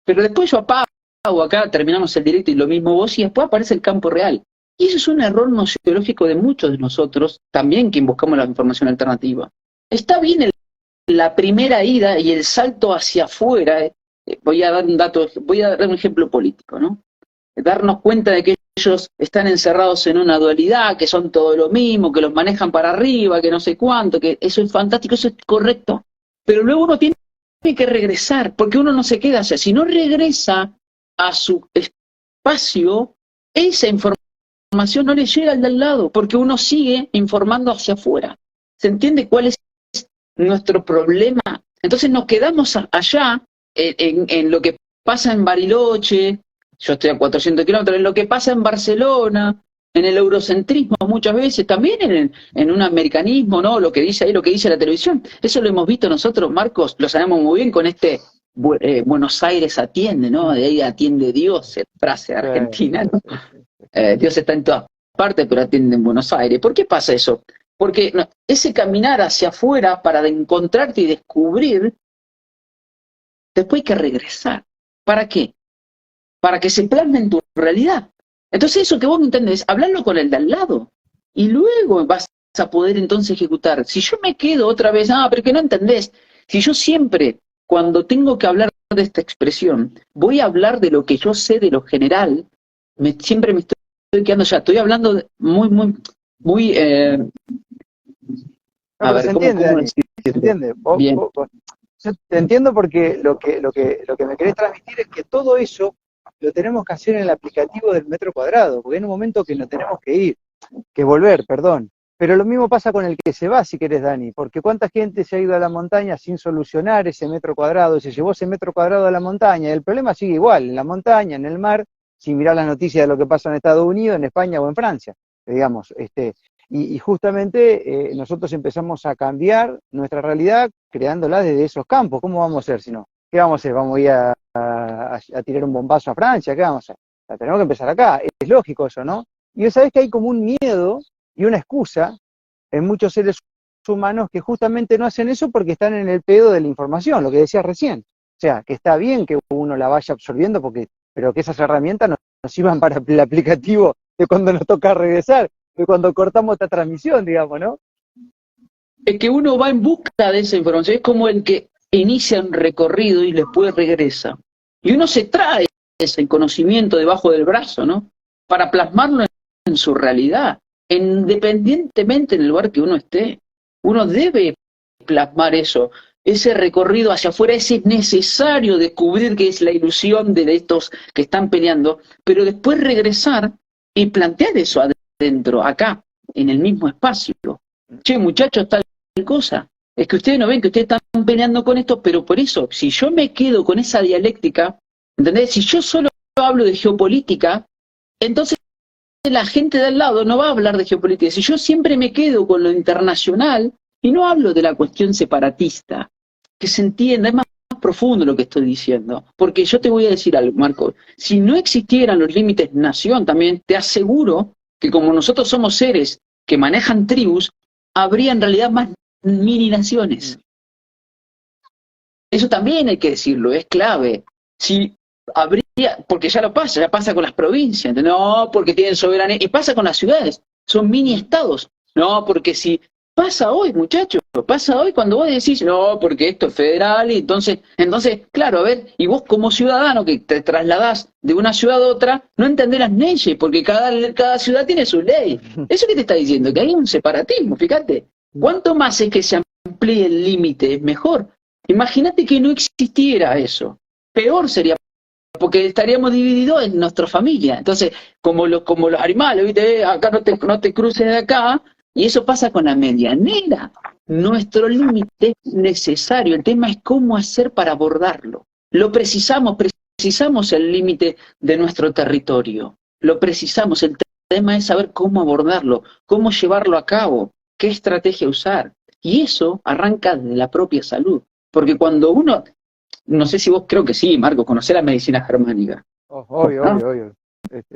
Pero después yo apago acá, terminamos el directo y lo mismo vos, y después aparece el campo real. Y eso es un error nociológico de muchos de nosotros, también quien buscamos la información alternativa. Está bien la primera ida y el salto hacia afuera, voy a dar un ejemplo político, ¿no? Darnos cuenta de que ellos están encerrados en una dualidad, que son todo lo mismo, que los manejan para arriba, que no sé cuánto, que eso es fantástico, eso es correcto. Pero luego uno tiene que regresar, porque uno no se queda allá. Si no regresa a su espacio, esa información no le llega al de al lado, porque uno sigue informando hacia afuera. ¿Se entiende cuál es nuestro problema? Entonces nos quedamos allá, en lo que pasa en Bariloche, yo estoy a 400 kilómetros, en lo que pasa en Barcelona, en el eurocentrismo muchas veces, también en un americanismo, ¿no? Lo que dice ahí, lo que dice la televisión. Eso lo hemos visto nosotros, Marcos, lo sabemos muy bien con Buenos Aires atiende, ¿no? De ahí atiende Dios, frase argentina, ¿no? Dios está en todas partes, pero atiende en Buenos Aires. ¿Por qué pasa eso? Porque ese caminar hacia afuera para encontrarte y descubrir, después hay que regresar. ¿Para qué? Para que se plasme en tu realidad. Entonces eso que vos no entendés, hablarlo con el de al lado, y luego vas a poder entonces ejecutar. Si yo me quedo otra vez, pero que no entendés, si yo siempre, cuando tengo que hablar de esta expresión, voy a hablar de lo que yo sé de lo general, siempre me estoy quedando ya, estoy hablando muy, a ver, se entiende, Dani, se entiende. Yo te entiendo porque lo que me querés transmitir es que todo eso lo tenemos que hacer en el aplicativo del metro cuadrado, porque en un momento que no tenemos que volver, perdón. Pero lo mismo pasa con el que se va, si querés, Dani, porque cuánta gente se ha ido a la montaña sin solucionar ese metro cuadrado, se llevó ese metro cuadrado a la montaña, y el problema sigue igual, en la montaña, en el mar, sin mirar las noticias de lo que pasa en Estados Unidos, en España o en Francia, digamos. Y justamente nosotros empezamos a cambiar nuestra realidad creándola desde esos campos. ¿Cómo vamos a hacer si no? ¿Qué vamos a hacer? ¿Vamos a ir a tirar un bombazo a Francia? ¿Qué vamos a hacer? O sea, tenemos que empezar acá. Es lógico eso, ¿no? Y sabés que hay como un miedo y una excusa en muchos seres humanos que justamente no hacen eso porque están en el pedo de la información, lo que decías recién. O sea, que está bien que uno la vaya absorbiendo, pero que esas herramientas nos sirvan para el aplicativo de cuando nos toca regresar, de cuando cortamos esta transmisión, digamos, ¿no? Es que uno va en busca de esa información, es como el que inicia un recorrido y después regresa. Y uno se trae ese conocimiento debajo del brazo, ¿no? Para plasmarlo en su realidad. Independientemente del lugar que uno esté, uno debe plasmar eso. Ese recorrido hacia afuera, es necesario descubrir que es la ilusión de estos que están peleando, pero después regresar y plantear eso adentro, acá, en el mismo espacio. Che, muchachos, tal cosa. Es que ustedes no ven que ustedes están peleando con esto, pero por eso, si yo me quedo con esa dialéctica, ¿entendés? Si yo solo hablo de geopolítica, entonces la gente de al lado no va a hablar de geopolítica. Si yo siempre me quedo con lo internacional y no hablo de la cuestión separatista, que se entienda, es más profundo lo que estoy diciendo. Porque yo te voy a decir algo, Marco, si no existieran los límites nación también, te aseguro que como nosotros somos seres que manejan tribus, habría en realidad más mini naciones. Eso también hay que decirlo, es clave. Si habría, porque ya pasa con las provincias, ¿entendés? No, porque tienen soberanía, y pasa con las ciudades, son mini estados. No, porque si pasa hoy, muchachos, pasa hoy cuando vos decís, no, porque esto es federal, y entonces, claro, a ver, y vos como ciudadano que te trasladás de una ciudad a otra, no entendés las leyes, porque cada ciudad tiene su ley. ¿Eso qué te está diciendo? Que hay un separatismo, fíjate. ¿Cuánto más es que se amplíe el límite? Mejor. Imagínate que no existiera eso. Peor sería, porque estaríamos divididos en nuestra familia. Entonces, como los animales, ¿viste? Acá no te cruces de acá, y eso pasa con la medianera. Nuestro límite es necesario. El tema es cómo hacer para abordarlo. Lo precisamos el límite de nuestro territorio. Lo precisamos. El tema es saber cómo abordarlo, cómo llevarlo a cabo, qué estrategia usar. Y eso arranca de la propia salud. Porque cuando uno, no sé si vos, creo que sí, Marco, conocés la medicina germánica, Obvio, ¿no? obvio, obvio.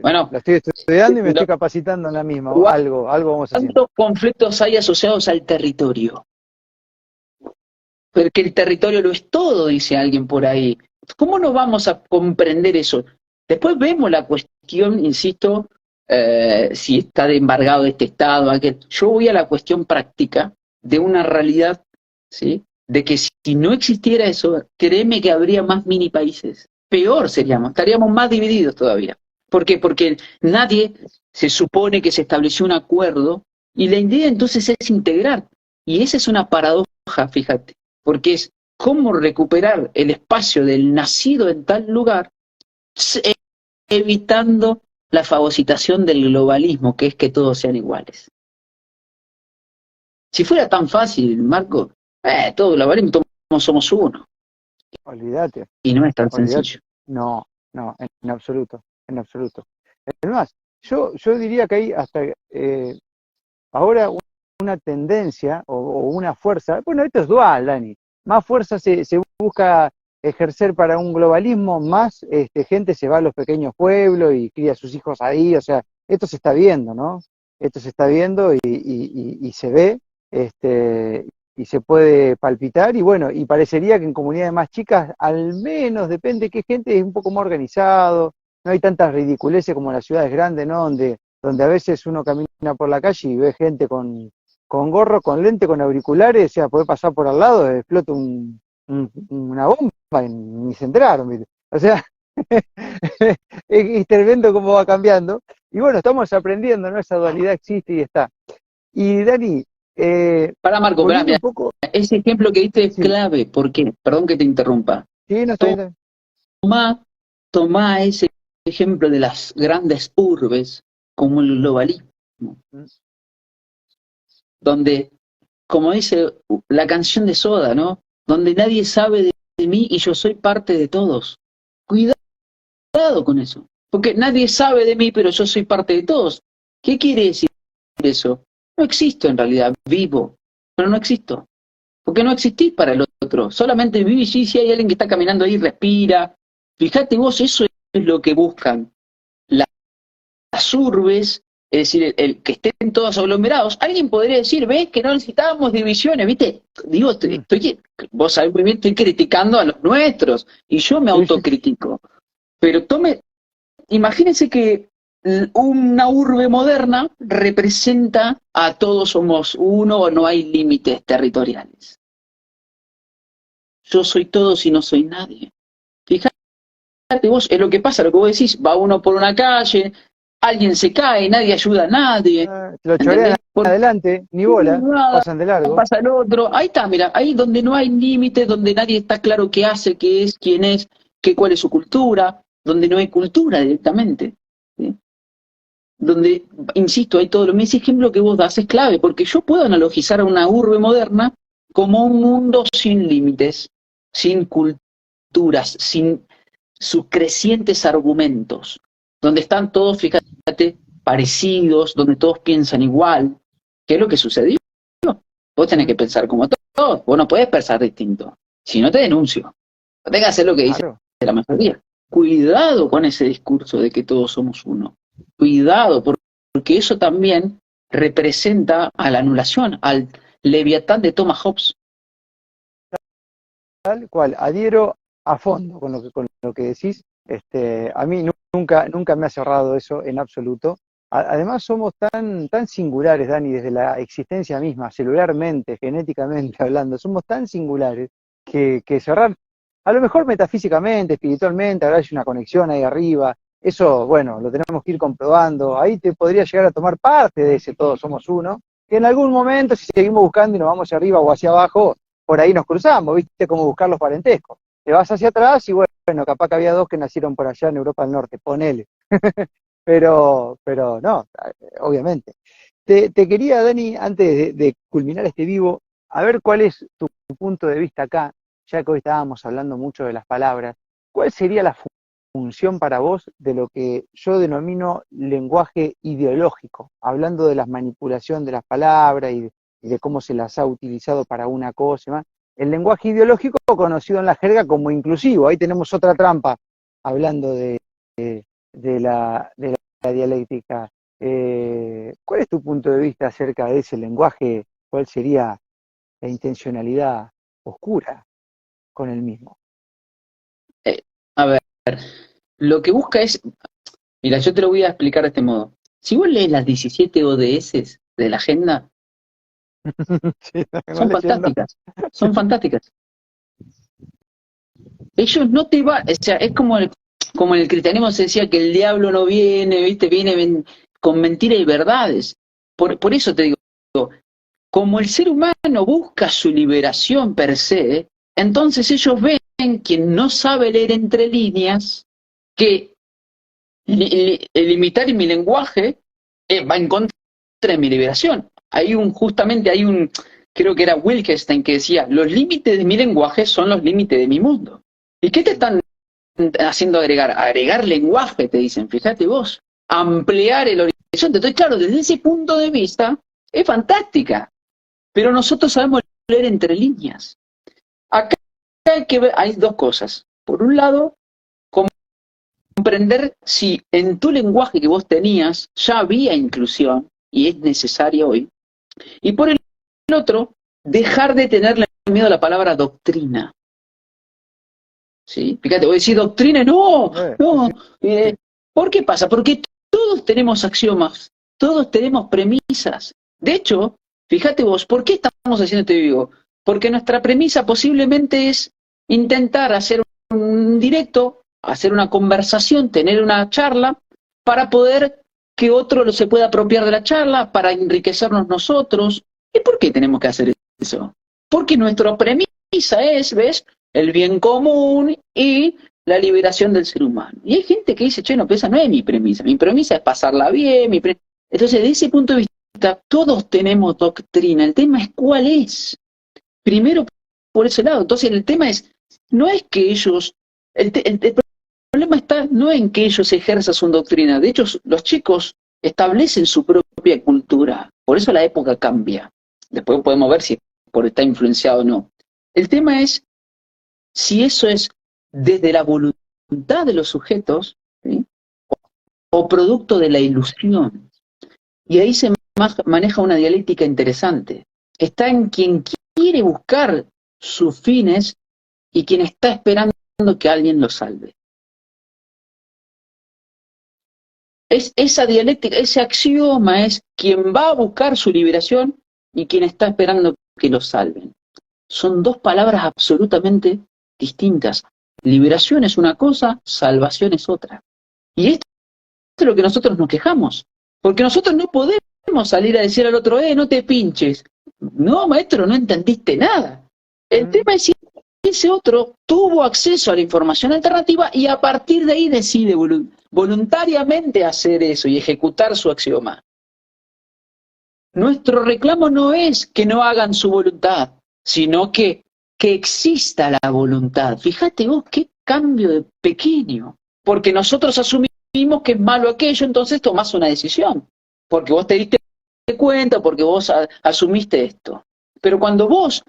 Bueno, La estoy estudiando y me lo- estoy capacitando en la misma. ¿cuántos Algo vamos haciendo. conflictos hay asociados al territorio? Porque el territorio lo es todo, dice alguien por ahí. ¿Cómo no vamos a comprender eso? Después vemos la cuestión, insisto, si está de embargado este Estado, aquel. Yo voy a la cuestión práctica de una realidad, ¿sí? De que si no existiera eso, créeme que habría más mini países. Peor seríamos, estaríamos más divididos todavía. ¿Por qué? Porque nadie se supone que se estableció un acuerdo y la idea entonces es integrar. Y esa es una paradoja, fíjate, porque es cómo recuperar el espacio del nacido en tal lugar, evitando la fagocitación del globalismo, que es que todos sean iguales. Si fuera tan fácil, Marco, todo globalismo, todos somos uno. Olvídate, Y no es tan olvídate. sencillo. No, no, en absoluto, en absoluto. Es más, yo diría que hay hasta ahora una tendencia o una fuerza, bueno, esto es dual, Dani, más fuerza se busca ejercer para un globalismo, más gente se va a los pequeños pueblos y cría a sus hijos ahí, o sea, esto se está viendo, ¿no? Esto se está viendo y se ve, y se puede palpitar, y bueno, y parecería que en comunidades más chicas, al menos, depende de qué gente, es un poco más organizado, no hay tantas ridiculeces como en las ciudades grandes, ¿no? Donde a veces uno camina por la calle y ve gente con gorro, con lente, con auriculares, o sea, puede pasar por al lado, explota una bomba y ni se enteraron, ¿viste? O sea, es tremendo cómo va cambiando. Y bueno, estamos aprendiendo, ¿no? Esa dualidad existe y está. Y Dani, Para Marco, volviendo mira, un poco, ese ejemplo que diste es sí, clave, porque, perdón que te interrumpa, sí, no está bien, está tomá, tomá ese ejemplo de las grandes urbes como el globalismo, bien. donde, como dice la canción de Soda, ¿no? Donde nadie sabe de mí y yo soy parte de todos. Cuidado con eso, porque nadie sabe de mí, pero yo soy parte de todos. ¿Qué quiere decir eso? No existo en realidad, vivo, pero no existo. Porque no existís para el otro, solamente vivís y si hay alguien que está caminando ahí, respira. Fíjate vos, eso es lo que buscan las urbes, es decir, que estén todos aglomerados. Alguien podría decir, ves que no necesitábamos divisiones, ¿viste? Digo, Mm, vos sabés muy bien, estoy criticando a los nuestros y yo me sí, sí, sí. autocritico. Pero imagínense que una urbe moderna representa a todos somos uno o no hay límites territoriales. Yo soy todos y no soy nadie. Fíjate vos, es lo que pasa, lo que vos decís, va uno por una calle, alguien se cae, nadie ayuda a nadie, Lo chorean ¿entendés? Porque adelante, ni bola, nada, pasan de largo. pasa el otro, ahí está, mira, ahí donde no hay límites, donde nadie está claro qué hace, qué es, quién es, cuál es su cultura, donde no hay cultura directamente, ¿sí? Donde, insisto, hay todo lo mismo. Ese ejemplo que vos das es clave, porque yo puedo analogizar a una urbe moderna como un mundo sin límites, sin culturas, sin sus crecientes argumentos, donde están todos, fíjate, parecidos, donde todos piensan igual. ¿Qué es lo que sucedió? Vos tenés Mm, que pensar como todos, vos no podés pensar distinto. Si no te denuncio, no tenés que hacer lo que dice claro. la mayoría. Cuidado con ese discurso de que todos somos uno. Cuidado, porque eso también representa a la anulación, al Leviatán de Thomas Hobbes. Tal cual, adhiero a fondo con lo que decís. A mí nunca me ha cerrado eso en absoluto. Además somos tan singulares, Dani, desde la existencia misma, celularmente, genéticamente hablando, somos tan singulares que cerrar, a lo mejor metafísicamente, espiritualmente, habrá una conexión ahí arriba. Eso, bueno, lo tenemos que ir comprobando. Ahí te podría llegar a tomar parte de ese todos somos uno, que en algún momento, si seguimos buscando y nos vamos hacia arriba o hacia abajo, por ahí nos cruzamos, ¿viste? Como buscar los parentescos. Te vas hacia atrás y bueno, capaz que había dos que nacieron por allá en Europa del Norte, ponele. Pero no, obviamente. Te quería, Dani, antes de culminar este vivo, a ver cuál es tu punto de vista acá, ya que hoy estábamos hablando mucho de las palabras. ¿Cuál sería la función para vos de lo que yo denomino lenguaje ideológico, hablando de la manipulación de las palabras y de cómo se las ha utilizado para una cosa y más? el lenguaje ideológico conocido en la jerga como inclusivo. Ahí tenemos otra trampa, hablando de la dialéctica. ¿Cuál es tu punto de vista acerca de ese lenguaje? ¿Cuál sería la intencionalidad oscura con el mismo? A ver, lo que busca es, mira, yo te lo voy a explicar de este modo. Si vos lees las 17 ODS de la agenda, Sí, lo vengo son leyendo. fantásticas, son fantásticas. Ellos no te van, o sea, es como en el cristianismo se decía que el diablo no viene, ¿viste? Con mentiras y verdades. Por eso te digo, como el ser humano busca su liberación per se, entonces ellos ven, quien no sabe leer entre líneas, que limitar mi lenguaje va en contra de mi liberación. Justamente hay un, creo que era Wittgenstein que decía, los límites de mi lenguaje son los límites de mi mundo. ¿Y qué te están haciendo agregar? Agregar lenguaje, te dicen, fíjate vos, ampliar el horizonte. Entonces, claro, desde ese punto de vista, es fantástica, pero nosotros sabemos leer entre líneas. Acá hay dos cosas. Por un lado, comprender si en tu lenguaje que vos tenías ya había inclusión, y es necesaria hoy. Y por el otro, dejar de tenerle miedo a la palabra doctrina. ¿Sí? Fíjate, vos decís doctrina, no, no. Sí, sí. ¿Por qué pasa? Porque todos tenemos axiomas, todos tenemos premisas. De hecho, fíjate vos, ¿por qué estamos haciendo este video? Porque nuestra premisa posiblemente es intentar hacer un directo, hacer una conversación, tener una charla, para poder que otro se pueda apropiar de la charla, para enriquecernos nosotros. ¿Y por qué tenemos que hacer eso? Porque nuestra premisa es, ¿ves?, el bien común y la liberación del ser humano. Y hay gente que dice, che, no, pero esa no es mi premisa es pasarla bien, Entonces, de ese punto de vista, todos tenemos doctrina, el tema es cuál es. Primero, por ese lado. Entonces, el tema es, no es que ellos, el problema está no en que ellos ejerzan su doctrina, de hecho, los chicos establecen su propia cultura, por eso la época cambia. Después podemos ver si está influenciado o no. El tema es si eso es desde la voluntad de los sujetos, ¿sí?, o producto de la ilusión. Y ahí se maneja una dialéctica interesante. Está en quien quiere buscar sus fines y quien está esperando que alguien lo salve. Esa dialéctica, ese axioma es quien va a buscar su liberación y quien está esperando que lo salven. Son dos palabras absolutamente distintas. Liberación es una cosa, salvación es otra. Y esto es lo que nosotros nos quejamos. Porque nosotros no podemos salir a decir al otro, no te pinches. No, maestro, no entendiste nada. El tema es si ese otro tuvo acceso a la información alternativa y a partir de ahí decide voluntariamente hacer eso y ejecutar su axioma. Nuestro reclamo no es que no hagan su voluntad, sino que exista la voluntad. Fíjate vos qué cambio de pequeño. Porque nosotros asumimos que es malo aquello, entonces tomás una decisión. Porque vos te diste cuenta, porque vos asumiste esto. Pero cuando vos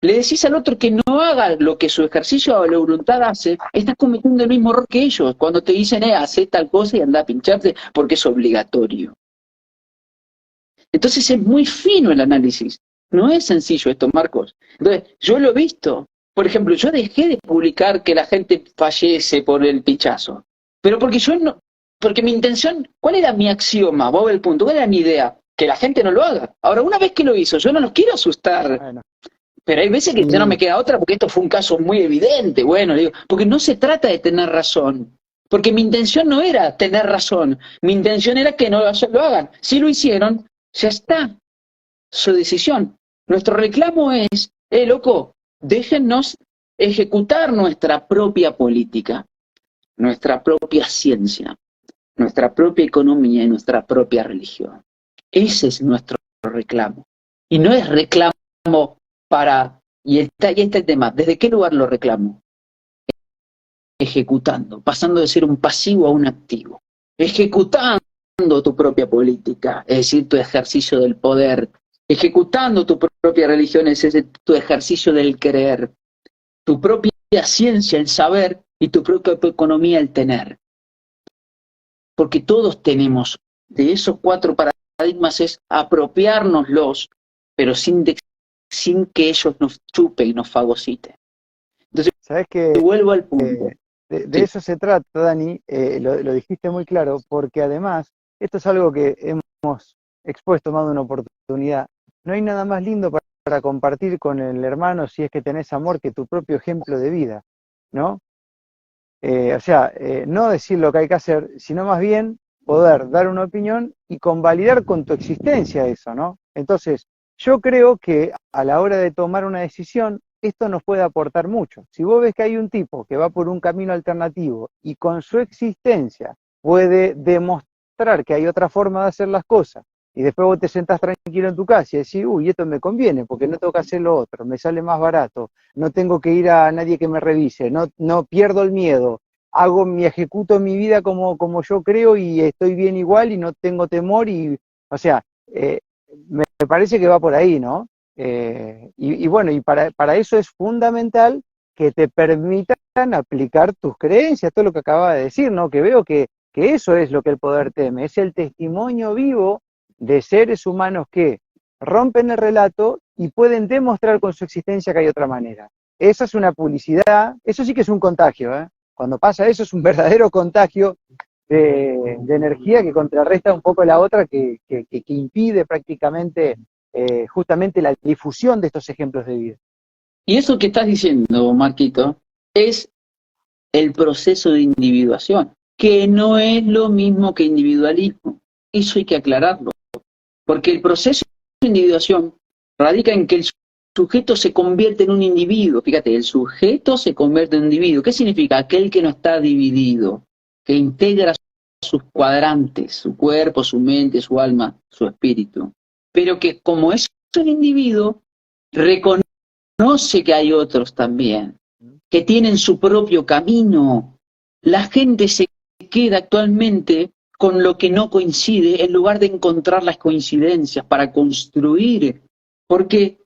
le decís al otro que no haga lo que su ejercicio de la voluntad hace, estás cometiendo el mismo error que ellos. Cuando te dicen, hacé tal cosa y anda a pincharte porque es obligatorio. Entonces es muy fino el análisis. No es sencillo esto, Marcos. Entonces, yo lo he visto. Por ejemplo, yo dejé de publicar que la gente fallece por el pinchazo. Pero porque yo no, porque mi intención, ¿cuál era mi axioma? Vos ves el punto, ¿cuál era mi idea? Que la gente no lo haga. Ahora, una vez que lo hizo, yo no los quiero asustar. Bueno. Pero hay veces que ya no me queda otra porque esto fue un caso muy evidente. Bueno, digo, porque no se trata de tener razón. Porque mi intención no era tener razón. Mi intención era que no lo hagan. Si lo hicieron, ya está. Su decisión. Nuestro reclamo es, loco, déjennos ejecutar nuestra propia política, nuestra propia ciencia, nuestra propia economía y nuestra propia religión. Ese es nuestro reclamo. Y no es reclamo para, y está el tema, ¿desde qué lugar lo reclamo? Ejecutando, pasando de ser un pasivo a un activo. Ejecutando tu propia política, es decir, tu ejercicio del poder, Ejecutando tu propia religión es ese, tu ejercicio del creer, tu propia ciencia, el saber, y tu propia economía, el tener. Porque todos tenemos, de esos 4 paradigmas es apropiárnoslos, pero sin que ellos nos chupen y nos fagociten. Entonces, ¿Sabés que vuelvo al punto. de Sí. eso se trata, Dani? Lo dijiste muy claro, porque además, esto es algo que hemos expuesto más de una oportunidad. No hay nada más lindo para compartir con el hermano, si es que tenés amor, que tu propio ejemplo de vida, ¿no? No decir lo que hay que hacer, sino más bien poder dar una opinión y convalidar con tu existencia eso, ¿no? Entonces, yo creo que a la hora de tomar una decisión, esto nos puede aportar mucho. Si vos ves que hay un tipo que va por un camino alternativo y con su existencia puede demostrar que hay otra forma de hacer las cosas, y después vos te sentás tranquilo en tu casa y decís, uy, esto me conviene porque no tengo que hacer lo otro, me sale más barato, no tengo que ir a nadie que me revise, no pierdo el miedo, ejecuto mi vida como yo creo y estoy bien igual y no tengo temor o sea, me parece que va por ahí, ¿no? Bueno, y para eso es fundamental que te permitan aplicar tus creencias, todo lo que acababa de decir, ¿no? Que veo que eso es lo que el poder teme, es el testimonio vivo de seres humanos que rompen el relato y pueden demostrar con su existencia que hay otra manera. Esa es una publicidad, eso sí que es un contagio, ¿eh? Cuando pasa eso es un verdadero contagio de energía que contrarresta un poco la otra, que impide prácticamente justamente la difusión de estos ejemplos de vida. Y eso que estás diciendo, Marquito, es el proceso de individuación, que no es lo mismo que individualismo. Eso hay que aclararlo. Porque el proceso de individuación radica en que el sujeto se convierte en un individuo. Fíjate, el sujeto se convierte en un individuo. ¿Qué significa? Aquel que no está dividido, que integra sus cuadrantes, su cuerpo, su mente, su alma, su espíritu. Pero que como es un individuo, reconoce que hay otros también, que tienen su propio camino. La gente se queda actualmente con lo que no coincide en lugar de encontrar las coincidencias para construir. Porque,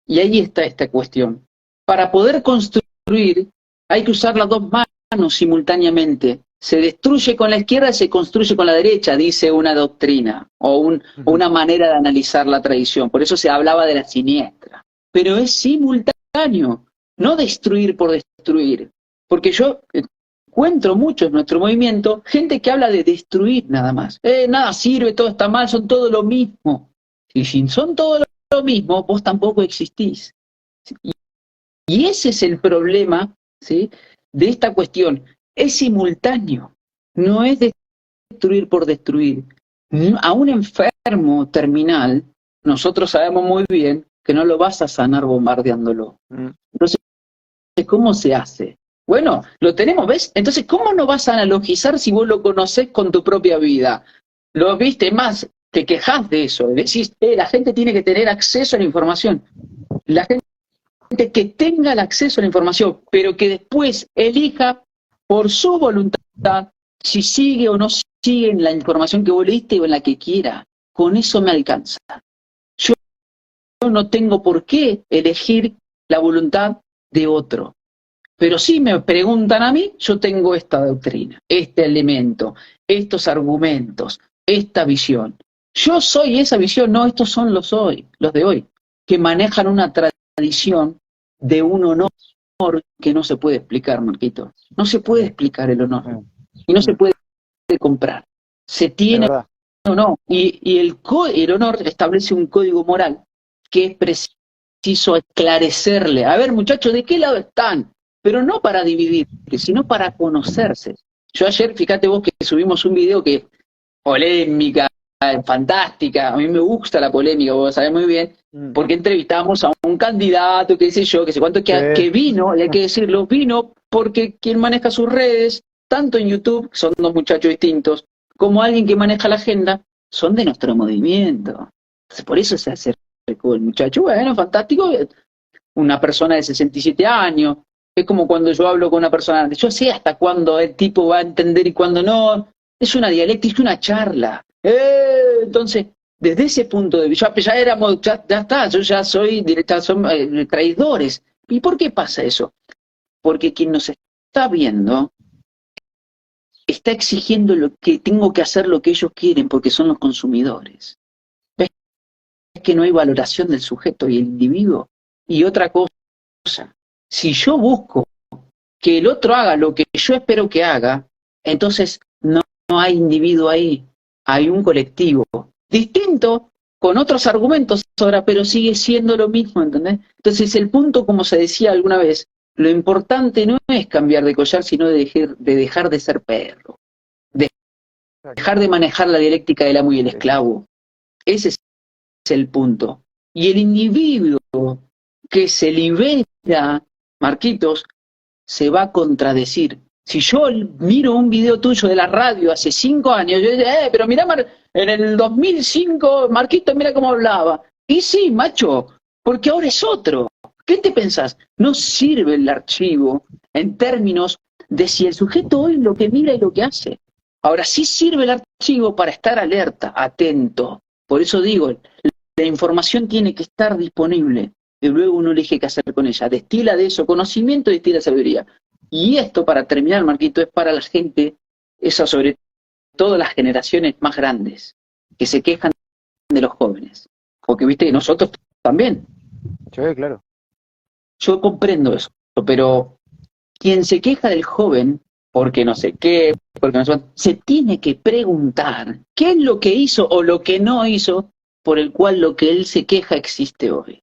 y ahí está esta cuestión, para poder construir hay que usar las 2 manos simultáneamente. Se destruye con la izquierda y se construye con la derecha, dice una doctrina o una manera de analizar la tradición. Por eso se hablaba de la siniestra. Pero es simultáneo, no destruir por destruir. Porque yo encuentro mucho en nuestro movimiento gente que habla de destruir nada más. Nada sirve, todo está mal, son todo lo mismo. Y si son todo lo mismo, vos tampoco existís. Y ese es el problema, ¿sí?, de esta cuestión. Es simultáneo, no es destruir por destruir. A un enfermo terminal, nosotros sabemos muy bien que no lo vas a sanar bombardeándolo. Entonces, ¿cómo se hace? Bueno, lo tenemos, ¿ves? Entonces, ¿cómo no vas a analogizar si vos lo conocés con tu propia vida? Lo viste más, te quejás de eso, decís, la gente tiene que tener acceso a la información. La gente que tenga el acceso a la información, pero que después elija por su voluntad si sigue o no sigue en la información que vos leíste o en la que quiera. Con eso me alcanza. Yo no tengo por qué elegir la voluntad de otro. Pero si me preguntan a mí, yo tengo esta doctrina, este elemento, estos argumentos, esta visión. Yo soy esa visión, no, estos son los de hoy, que manejan una tradición de un honor que no se puede explicar, Marquito. No se puede explicar el honor. Y no se puede comprar. Se tiene o no. Y el honor establece un código moral que es preciso esclarecerle. A ver, muchachos, ¿de qué lado están? Pero no para dividir, sino para conocerse. Yo ayer, fíjate vos que subimos un video que polémica, fantástica, a mí me gusta la polémica, vos sabés muy bien, porque entrevistamos a un candidato, qué sé yo, que sé cuánto, que vino, y hay que decirlo, vino porque quien maneja sus redes, tanto en YouTube, son 2 muchachos distintos, como alguien que maneja la agenda, son de nuestro movimiento. Entonces, por eso se acercó el muchacho, bueno, fantástico, una persona de 67 años, es como cuando yo hablo con una persona, yo sé hasta cuándo el tipo va a entender y cuándo no, es una dialéctica, una charla. Entonces, Desde ese punto de vista, ya éramos, ya está, yo ya soy son traidores. ¿Y por qué pasa eso? Porque quien nos está viendo está exigiendo lo que tengo que hacer lo que ellos quieren porque son los consumidores. ¿Ves que no hay valoración del sujeto y el individuo? Y otra cosa, si yo busco que el otro haga lo que yo espero que haga, entonces no hay individuo ahí, hay un colectivo distinto, con otros argumentos ahora, pero sigue siendo lo mismo, ¿entendés? Entonces el punto, como se decía alguna vez, lo importante no es cambiar de collar, sino de dejar de ser perro, de dejar de manejar la dialéctica del amo y el esclavo. Ese es el punto. Y el individuo que se libera, Marquitos, se va a contradecir. Si yo miro un video tuyo de la radio hace 5 años, yo digo, pero mirá, en el 2005, Marquito, mira cómo hablaba. Y sí, macho, porque ahora es otro. ¿Qué te pensás? No sirve el archivo en términos de si el sujeto hoy lo que mira y lo que hace. Ahora sí sirve el archivo para estar alerta, atento. Por eso digo, la información tiene que estar disponible y luego uno elige qué hacer con ella. Destila de eso conocimiento y destila sabiduría. Y esto, para terminar, Marquito, es para la gente, eso sobre todo las generaciones más grandes, que se quejan de los jóvenes. Porque, viste, nosotros también. Sí, claro. Yo comprendo eso, pero quien se queja del joven, porque no sé qué, porque no sé cuánto, se tiene que preguntar qué es lo que hizo o lo que no hizo por el cual lo que él se queja existe hoy.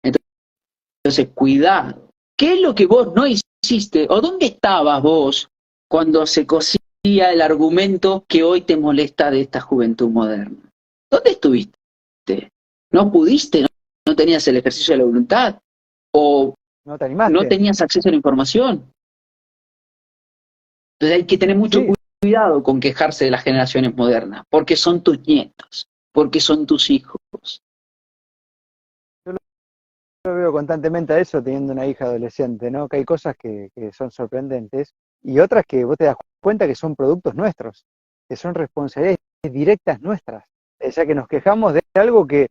Entonces, cuidado. ¿Qué es lo que vos no hiciste? ¿O dónde estabas vos cuando se cosía el argumento que hoy te molesta de esta juventud moderna? ¿Dónde estuviste? ¿No pudiste? ¿No tenías el ejercicio de la voluntad? ¿O no te animaste? no tenías acceso a la información? Entonces hay que tener mucho cuidado con quejarse de las generaciones modernas, porque son tus nietos, porque son tus hijos. Yo veo constantemente a eso teniendo una hija adolescente, ¿no? Que hay cosas que son sorprendentes y otras que vos te das cuenta que son productos nuestros, que son responsabilidades directas nuestras. O sea, que nos quejamos de algo que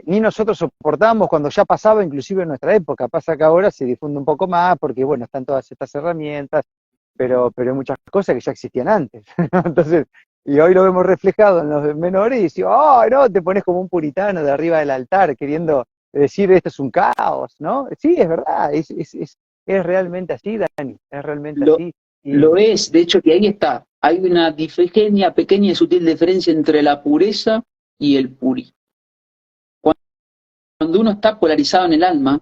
ni nosotros soportábamos cuando ya pasaba, inclusive en nuestra época. Pasa que ahora se difunde un poco más porque, bueno, están todas estas herramientas, pero hay muchas cosas que ya existían antes. Entonces, y hoy lo vemos reflejado en los menores y decimos, oh, no, te pones como un puritano de arriba del altar queriendo decir esto es un caos, ¿no? Sí, es verdad, es realmente así, Dani, es realmente así. Lo es, de hecho que ahí está, hay una pequeña y sutil diferencia entre la pureza y el purismo. Cuando uno está polarizado en el alma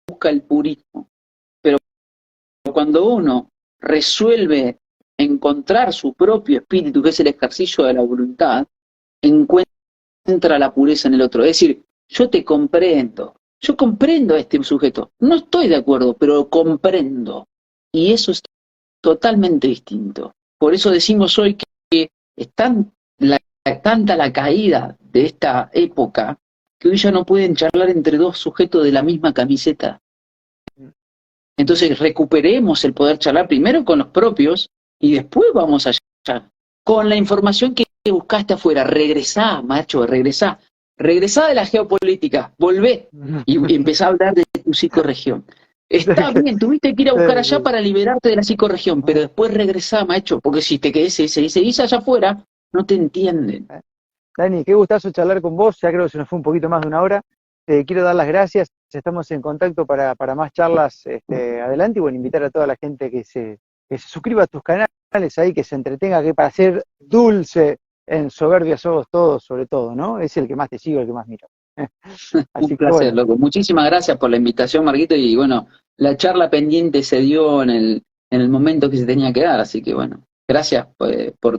busca el purismo, pero cuando uno resuelve encontrar su propio espíritu, que es el ejercicio de la voluntad, encuentra la pureza en el otro. Es decir, yo comprendo a este sujeto, no estoy de acuerdo, pero comprendo. Y eso es totalmente distinto. Por eso decimos hoy que es tanta la caída de esta época que hoy ya no pueden charlar entre dos sujetos de la misma camiseta. Entonces recuperemos el poder charlar primero con los propios y después vamos allá. Con la información que buscaste afuera, regresá, macho, regresá de la geopolítica, volvé y empezá a hablar de tu psicorregión. Está bien, tuviste que ir a buscar allá para liberarte de la psicorregión, pero después regresá, macho, porque si te quedés y seguís allá afuera, no te entienden. Dani, qué gustazo charlar con vos, ya creo que se nos fue un poquito más de una hora. Te quiero dar las gracias, estamos en contacto para más charlas adelante y bueno, invitar a toda la gente que se suscriba a tus canales ahí, que se entretenga, que para ser dulce en soberbia somos todos, sobre todo, ¿no? Es el que más te sigo, el que más miro. Así un placer, bueno. Loco. Muchísimas gracias por la invitación, Marquito, y bueno, la charla pendiente se dio en el momento que se tenía que dar, así que bueno, gracias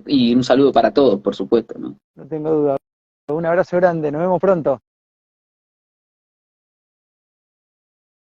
y un saludo para todos, por supuesto, ¿no? No tengo duda. Un abrazo grande, nos vemos pronto.